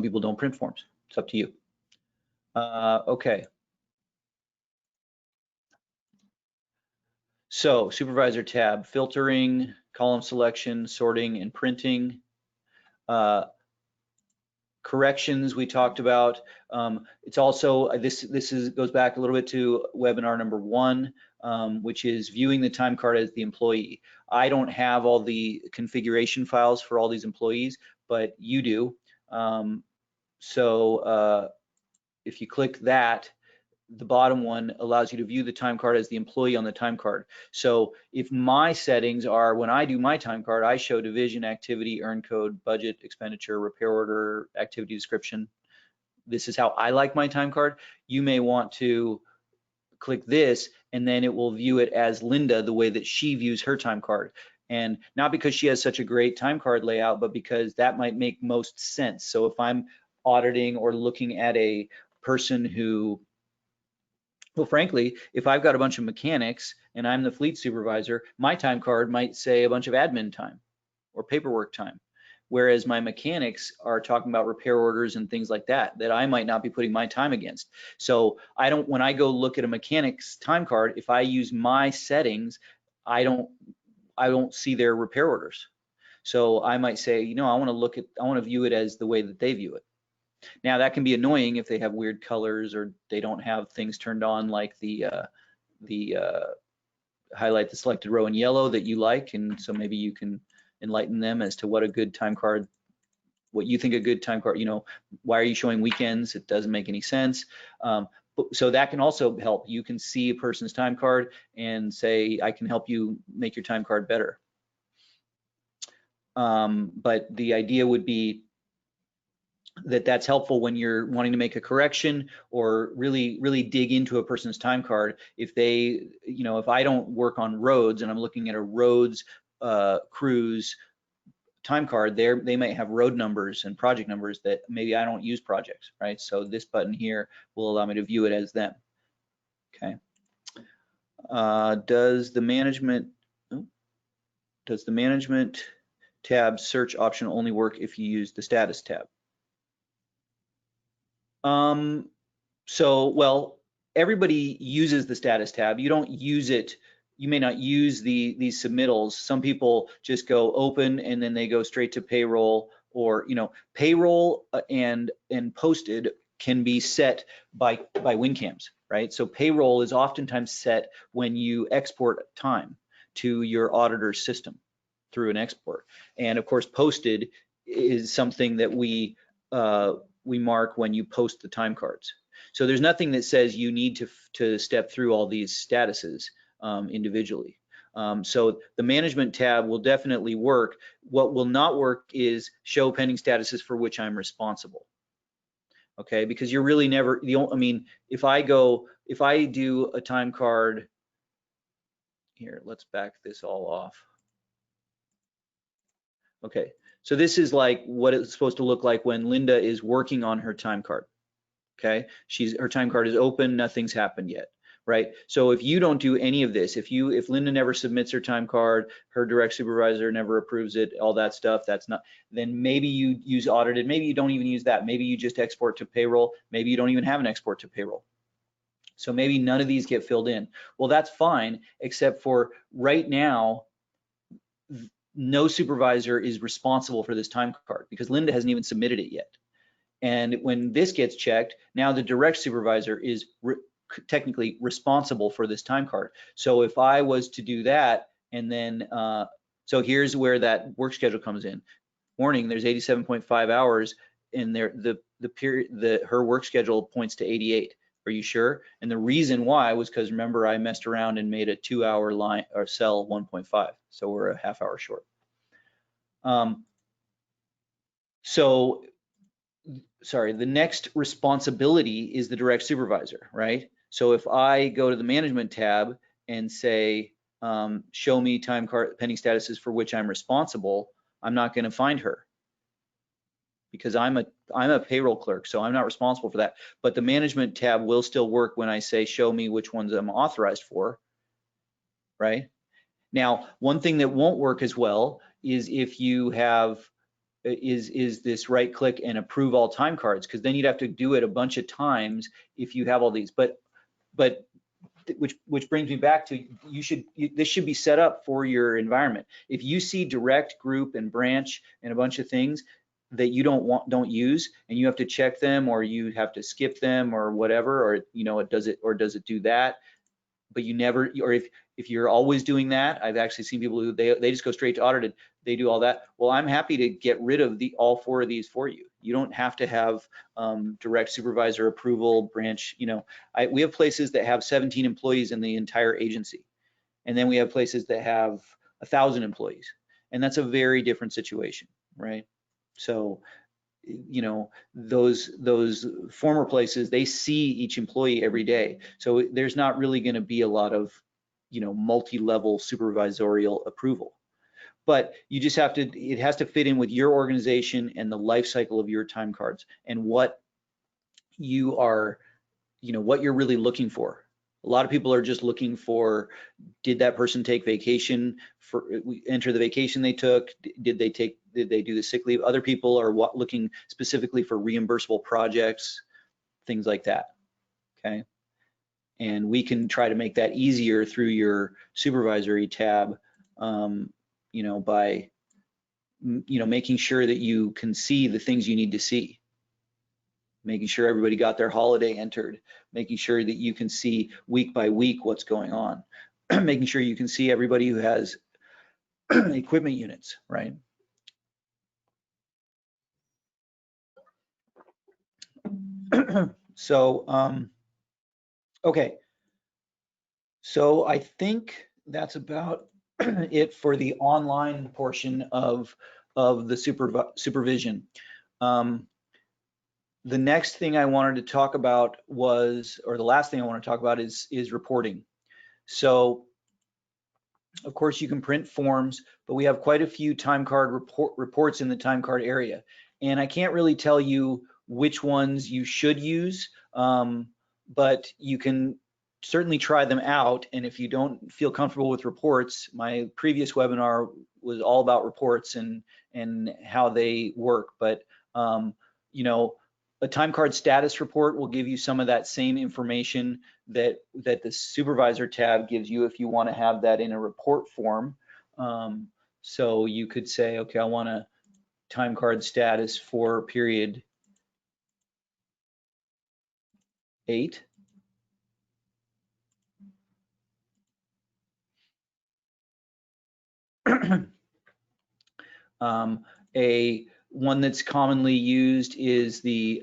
people don't print forms. It's up to you. Okay. So Supervisor tab, filtering, column selection, sorting, and printing. Corrections we talked about. It's also, this goes back a little bit to webinar number 1, which is viewing the time card as the employee. I don't have all the configuration files for all these employees, but you do. So if you click that, the bottom one allows you to view the time card as the employee on the time card. So if my settings are, when I do my time card, I show division, activity, earn code, budget, expenditure, repair order, activity description. This is how I like my time card. You may want to click this and then it will view it as Linda, the way that she views her time card. And not because she has such a great time card layout, but because that might make most sense. So if I'm auditing or looking at a person who Well, frankly, if I've got a bunch of mechanics and I'm the fleet supervisor, my time card might say a bunch of admin time or paperwork time. Whereas my mechanics are talking about repair orders and things like that, that I might not be putting my time against. So I don't, when I go look at a mechanic's time card, if I use my settings, I don't see their repair orders. So I might say, you know, I want to view it as the way that they view it. Now that can be annoying if they have weird colors or they don't have things turned on like the highlight the selected row in yellow that you like, and so maybe you can enlighten them as to what a good time card, what you think a good time card, you know, why are you showing weekends? It doesn't make any sense. So that can also help. You can see a person's time card and say, I can help you make your time card better. But the idea would be that that's helpful when you're wanting to make a correction or really dig into a person's time card. If they, you know, if I don't work on roads and I'm looking at a roads crews time card, they might have road numbers and project numbers that maybe I don't use projects, right? So this button here will allow me to view it as them. Okay. Does the management tab search option only work if you use the status tab? So, well, everybody uses the status tab. You don't use it. You may not use these submittals. Some people just go open and then they go straight to payroll, or, you know, payroll and posted can be set by WinCAMS, right? So payroll is oftentimes set when you export time to your auditor's system through an export. And of course, posted is something that we mark when you post the time cards. So there's nothing that says you need to step through all these statuses individually. So the management tab will definitely work. What will not work is show pending statuses for which I'm responsible. Okay, because you're really never, I mean, if I do a time card, here, let's back this all off. Okay, so this is like what it's supposed to look like when Linda is working on her time card. Okay, her time card is open, nothing's happened yet, right? So if you don't do any of this, if Linda never submits her time card, her direct supervisor never approves it, all that stuff, then maybe you use audited, maybe you don't even use that, maybe you just export to payroll, maybe you don't even have an export to payroll. So maybe none of these get filled in. Well, that's fine, except for right now, no supervisor is responsible for this time card because Linda hasn't even submitted it yet. And when this gets checked, now the direct supervisor is technically responsible for this time card. So if I was to do that, and then, so here's where that work schedule comes in. Warning, there's 87.5 hours in there. The period, her work schedule points to 88. Are you sure? And the reason why was because remember I messed around and made a 2-hour line or cell 1.5. So we're a half hour short. Sorry, the next responsibility is the direct supervisor, right? So if I go to the management tab and say, show me time card pending statuses for which I'm responsible, I'm not going to find her because I'm a payroll clerk, so I'm not responsible for that. But the management tab will still work when I say, show me which ones I'm authorized for, right? Now, one thing that won't work as well is if you have is this right click and approve all time cards, because then you'd have to do it a bunch of times if you have all these. But which brings me back to this should be set up for your environment. If you see direct, group, and branch and a bunch of things that you don't use, and you have to check them or you have to skip them or whatever, or you know does it do that, but you never, or if you're always doing that, I've actually seen people who they just go straight to audited, they do all that. Well, I'm happy to get rid of all 4 of these for you. You don't have to have direct supervisor approval, branch, you know. We have places that have 17 employees in the entire agency. And then we have places that have 1,000 employees. And that's a very different situation, right? So, you know, those former places, they see each employee every day. So there's not really going to be a lot of, you know, multi-level supervisorial approval. But you just have to, it has to fit in with your organization and the life cycle of your time cards and what you are, you know, what you're really looking for. A lot of people are just looking for, did that person take vacation, for enter the vacation they took, did they do the sick leave? Other people are looking specifically for reimbursable projects, things like that, okay? And we can try to make that easier through your supervisory tab, you know, by, you know, making sure that you can see the things you need to see, making sure everybody got their holiday entered, making sure that you can see week by week what's going on, making sure you can see everybody who has equipment units, right? So, okay. So I think that's about it for the online portion of the supervision. The next thing I wanted to talk about was, or the last thing I want to talk about is reporting. So of course you can print forms, but we have quite a few time card reports in the time card area. And I can't really tell you which ones you should use, but you can certainly try them out. And if you don't feel comfortable with reports, my previous webinar was all about reports and how they work. But you know, a time card status report will give you some of that same information that the supervisor tab gives you if you want to have that in a report form. So you could say, okay, I want a time card status for period 8. A one that's commonly used is the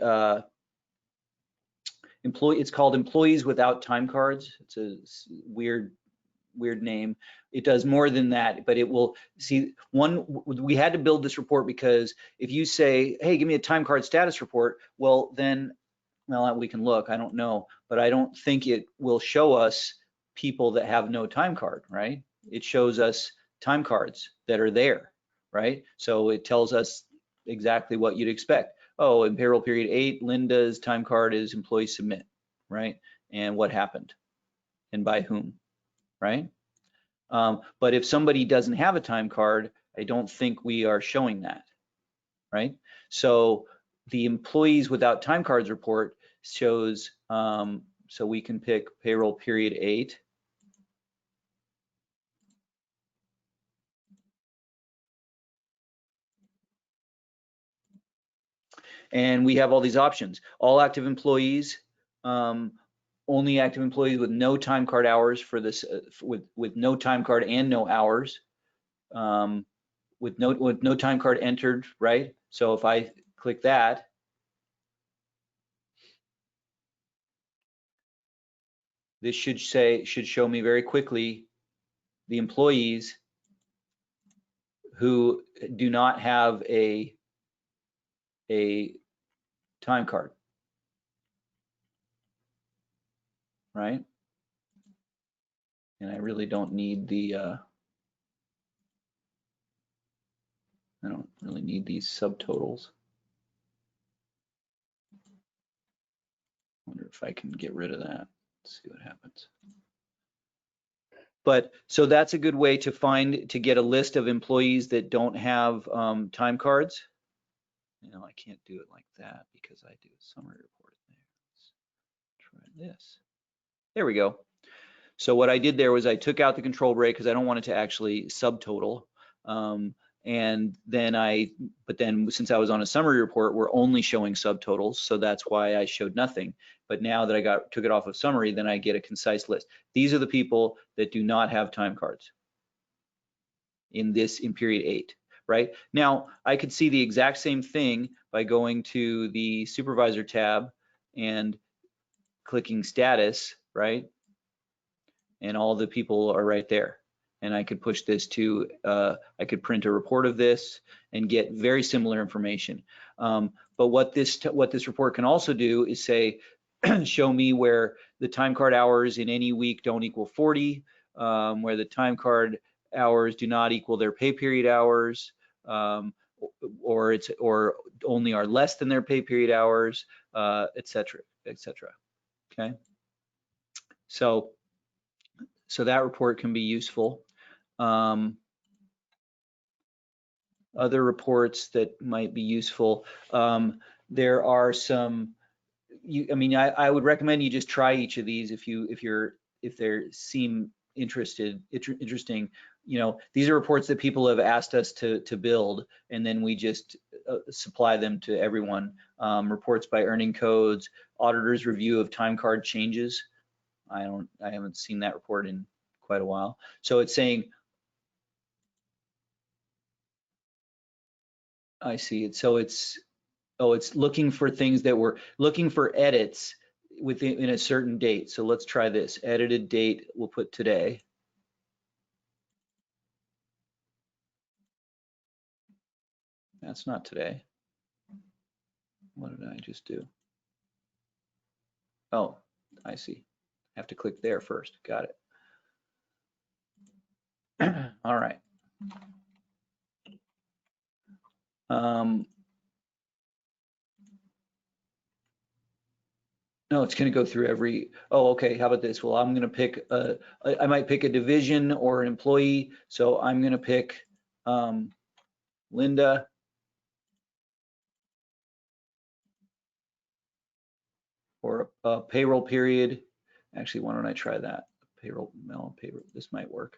employee. It's called employees without time cards. It's a weird name. It does more than that, but it will see one. We had to build this report because if you say, hey, give me a time card status report, well then, well, we can look, I don't know, but I don't think it will show us people that have no time card, right? It shows us time cards that are there, right? So it tells us exactly what you'd expect. Oh, in payroll period 8, Linda's time card is employee submit, right? And what happened and by whom, right? But if somebody doesn't have a time card, I don't think we are showing that, right? So the employees without time cards report shows, so we can pick payroll period 8. And we have all these options. All active employees, only active employees with no time card hours for this, with no time card and no hours, with no time card entered, right? So if I click that, this should show me very quickly the employees who do not have a time card, right? And I really don't need the, I don't really need these subtotals. Wonder if I can get rid of that. Let's see what happens. But so that's a good way to get a list of employees that don't have time cards. You know, I can't do it like that because I do a summary report there. Let's try this. There we go. So what I did there was I took out the control break because I don't want it to actually subtotal. And then but then since I was on a summary report, we're only showing subtotals. So that's why I showed nothing. But now that I took it off of summary, then I get a concise list. These are the people that do not have time cards in period 8, right? Now I could see the exact same thing by going to the supervisor tab and clicking status, right? And all the people are right there. And I could push this to, I could print a report of this and get very similar information. But what this report can also do is say, show me where the time card hours in any week don't equal 40, where the time card hours do not equal their pay period hours, or only are less than their pay period hours, et cetera, et cetera. Okay. So that report can be useful. Other reports that might be useful. There are some. I would recommend you just try each of these if they seem interesting. These are reports that people have asked us to build, and then we just supply them to everyone. Reports by earning codes, auditor's review of time card changes. I haven't seen that report in quite a while. So it's saying, I see it. So it's looking for things that we're looking for edits in a certain date. So let's try this. Edited date, we'll put today. That's not today. What did I just do? Oh, I see. I have to click there first. Got it. All right. No, it's going to go through every. Oh, okay. How about this? Well, I'm going to pick. I might pick a division or an employee. So I'm going to pick Linda. Or a payroll period. Actually, why don't I try that? Payroll. This might work.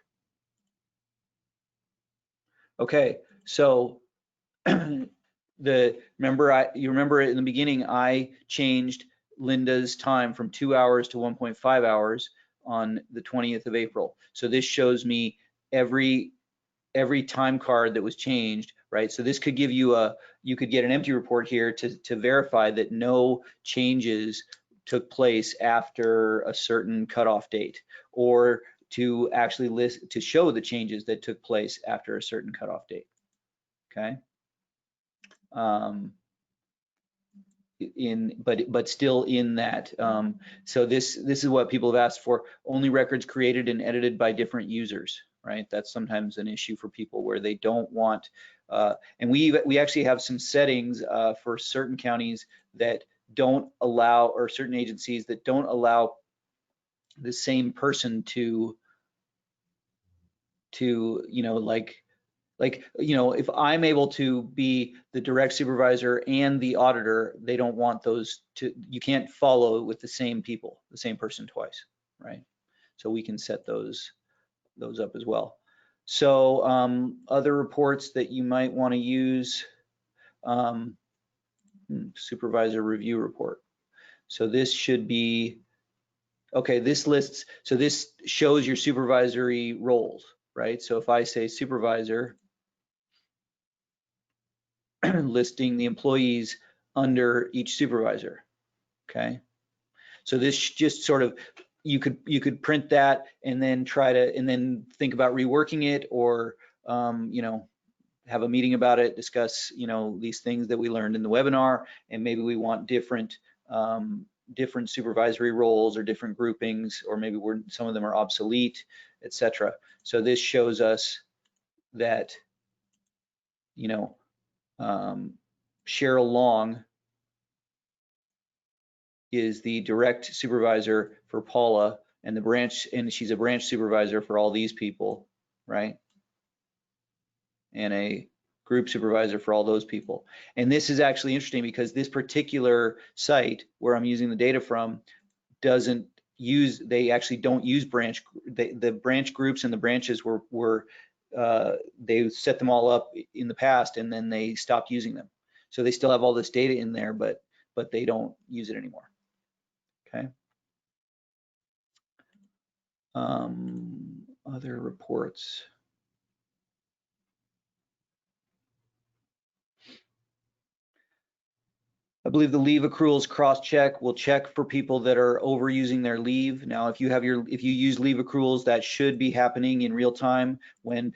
Okay, so you remember in the beginning I changed Linda's time from 2 hours to 1.5 hours on the 20th of April. So this shows me every time card that was changed, right? So this could give you you could get an empty report here to verify that no changes took place after a certain cutoff date, or to actually show the changes that took place after a certain cutoff date. Okay. But still in that. So this is what people have asked for: only records created and edited by different users. Right. That's sometimes an issue for people where they don't want. And we actually have some settings for certain counties that don't allow, or certain agencies that don't allow the same person to if I'm able to be the direct supervisor and the auditor, they don't want those to. You can't follow with the same people, the same person twice, right? So we can set those up as well. So other reports that you might want to use, supervisor review report. So this should be, okay, this lists, so this shows your supervisory roles, right? So if I say supervisor, listing the employees under each supervisor, okay? So this just sort of, you could print that and then think about reworking it, or have a meeting about it, discuss these things that we learned in the webinar, and maybe we want different supervisory roles or different groupings, or maybe some of them are obsolete, etc. So this shows us that Cheryl Long is the direct supervisor for Paula, and she's a branch supervisor for all these people, right? And a group supervisor for all those people. And this is actually interesting because this particular site where I'm using the data from they actually don't use the branch groups, and the branches they set them all up in the past and then they stopped using them. So they still have all this data in there, but they don't use it anymore. Okay. Other reports. I believe the leave accruals cross-check will check for people that are overusing their leave. Now, if you use leave accruals, that should be happening in real time when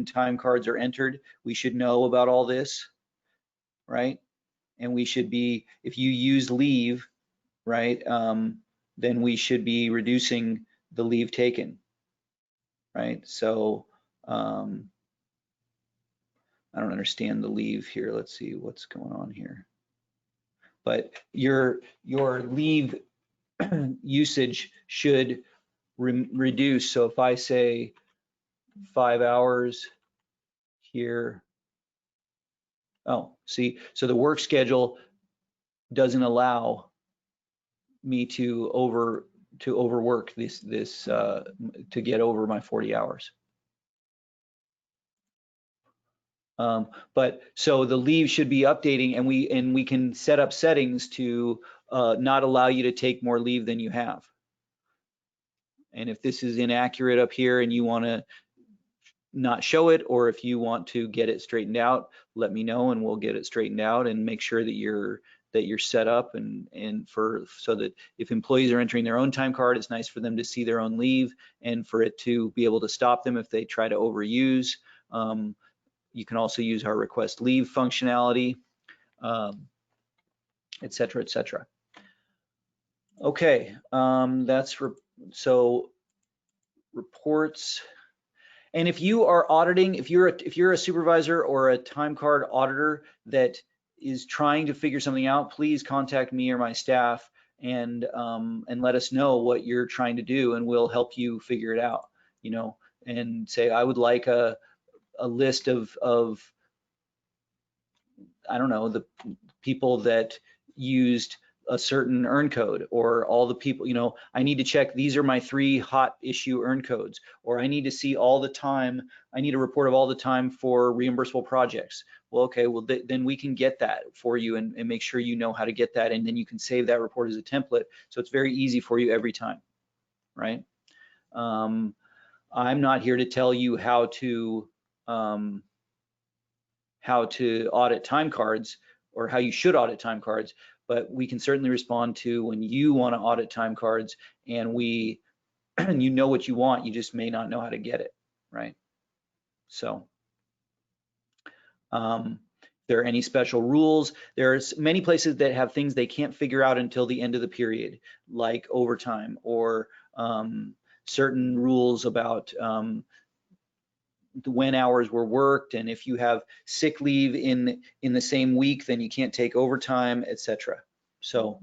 time cards are entered. We should know about all this, right? And we should be, if you use leave, right, then we should be reducing the leave taken, right? So I don't understand the leave here. Let's see what's going on here. But your leave usage should reduce. So if I say 5 hours here, oh, see, so the work schedule doesn't allow me to overwork this to get over my 40 hours. But so the leave should be updating, and we can set up settings to not allow you to take more leave than you have. And if this is inaccurate up here and you want to not show it, or if you want to get it straightened out, let me know and we'll get it straightened out and make sure that you're set up and so that if employees are entering their own time card, it's nice for them to see their own leave and for it to be able to stop them if they try to overuse. You can also use our request leave functionality, et cetera, et cetera. Okay, so reports. And if you are auditing, if you're a supervisor or a time card auditor that is trying to figure something out, please contact me or my staff and let us know what you're trying to do, and we'll help you figure it out. You know, and say, I would like a list of I don't know, the people that used a certain earn code, or all the people, you know, I need to check, these are my 3 hot issue earn codes, or I need to see all the time, I need a report of all the time for reimbursable projects. Well, okay, well then we can get that for you and make sure you know how to get that, and then you can save that report as a template, so it's very easy for you every time, right? I'm not here to tell you how to audit time cards or how you should audit time cards, but we can certainly respond to when you want to audit time cards, and you know what you want, you just may not know how to get it, right? So there are any special rules. There's many places that have things they can't figure out until the end of the period, like overtime, or certain rules about when hours were worked, and if you have sick leave in the same week, then you can't take overtime, etc. So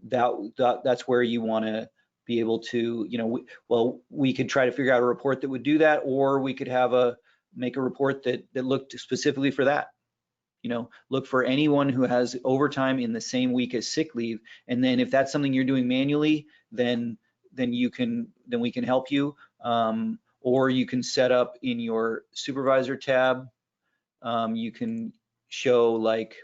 that's where you want to be able to, you know, we could try to figure out a report that would do that, or we could have make a report that looked specifically for that. You know, look for anyone who has overtime in the same week as sick leave, and then if that's something you're doing manually, then we can help you. Or you can set up in your Supervisor tab, you can show, like,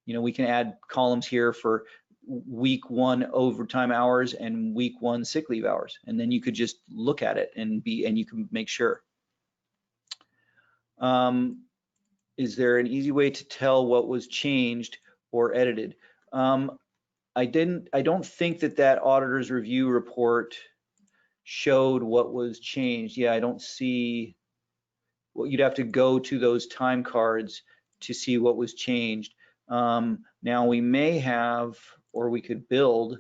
you know, we can add columns here for week 1 overtime hours and week 1 sick leave hours, and then you could just look at it and you can make sure. Is there an easy way to tell what was changed or edited? I don't think that auditor's review report showed what was changed. Yeah, I don't see. Well, you'd have to go to those time cards to see what was changed. Now we may have, or we could build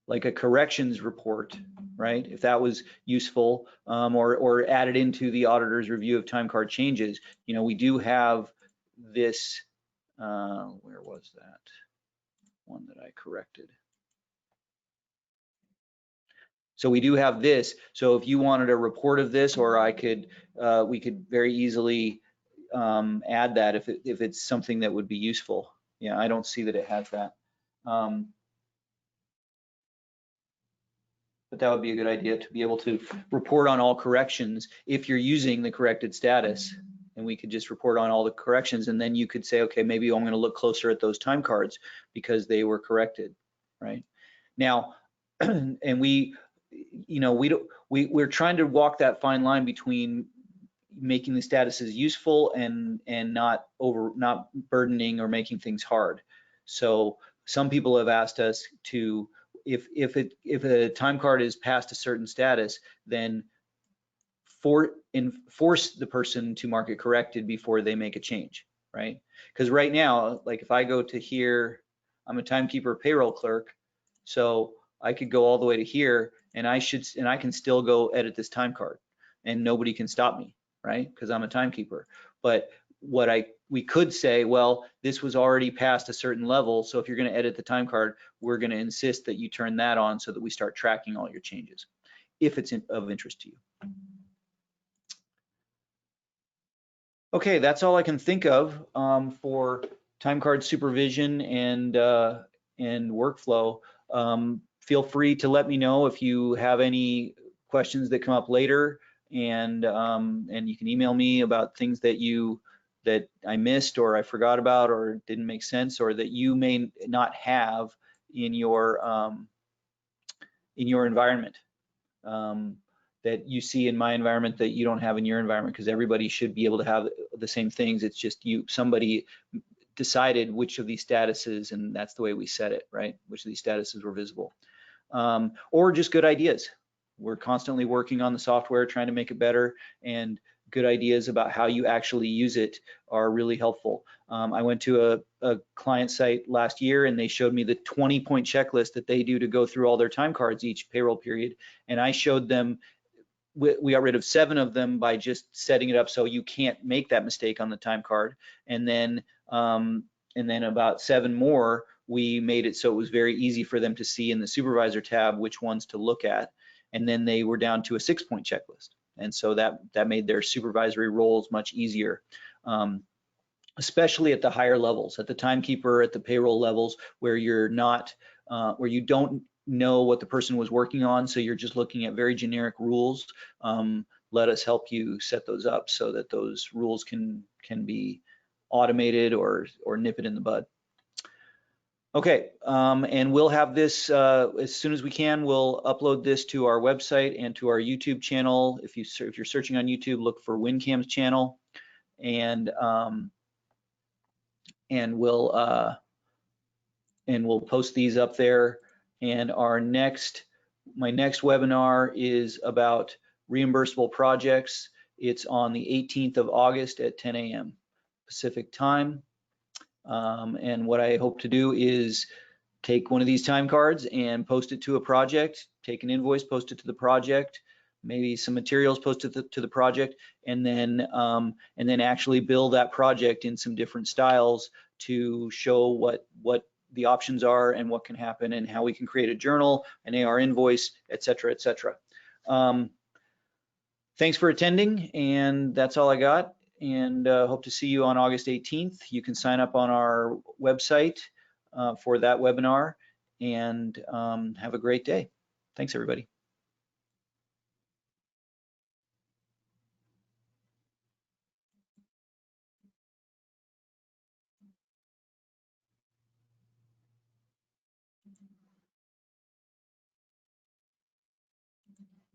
like a corrections report, right? If that was useful, or added into the auditor's review of time card changes. You know, we do have this, where was that one that I corrected? So we do have this. So if you wanted a report of this, or we could very easily add that if it's something that would be useful. Yeah, I don't see that it has that. But that would be a good idea, to be able to report on all corrections if you're using the corrected status, and we could just report on all the corrections, and then you could say, okay, maybe I'm going to look closer at those time cards because they were corrected, right? Now, and we're trying to walk that fine line between making the statuses useful and not burdening or making things hard. So some people have asked us to, if a time card is past a certain status, then force the person to mark it corrected before they make a change, right? Because right now, like if I go to here, I'm a timekeeper payroll clerk, so I could go all the way to here, and I can still go edit this time card, and nobody can stop me, right? Because I'm a timekeeper. But we could say, well, this was already past a certain level, so if you're going to edit the time card, we're going to insist that you turn that on so that we start tracking all your changes, if it's of interest to you. Okay, that's all I can think of for time card supervision and workflow. Feel free to let me know if you have any questions that come up later, and you can email me about things that I missed or I forgot about or didn't make sense or that you may not have in your environment. That you see in my environment that you don't have in your environment, because everybody should be able to have the same things. It's just somebody decided which of these statuses, and that's the way we set it, right? Which of these statuses were visible. Or just good ideas. We're constantly working on the software, trying to make it better, and good ideas about how you actually use it are really helpful. I went to a client site last year, and they showed me the 20-point checklist that they do to go through all their time cards each payroll period, and I showed them we got rid of 7 of them by just setting it up so you can't make that mistake on the time card, and then about 7 more we made it so it was very easy for them to see in the Supervisor tab which ones to look at, and then they were down to a 6-point checklist, and so that made their supervisory roles much easier, especially at the higher levels, at the timekeeper, at the payroll levels, where you're not where you don't know what the person was working on, so you're just looking at very generic rules. Let us help you set those up so that those rules can be automated or nip it in the bud. Okay, and we'll have this as soon as we can. We'll upload this to our website and to our YouTube channel. If you're searching on YouTube, look for WinCAMS channel, and we'll post these up there. And my next webinar is about reimbursable projects. It's on the 18th of August at 10 a.m. Pacific time. And what I hope to do is take one of these time cards and post it to a project, take an invoice, post it to the project, maybe some materials, post it to the project, and then actually build that project in some different styles to show what the options are and what can happen and how we can create a journal, an AR invoice, et cetera, et cetera. Thanks for attending, and that's all I got, and hope to see you on August 18th. You can sign up on our website for that webinar, and have a great day. Thanks, everybody.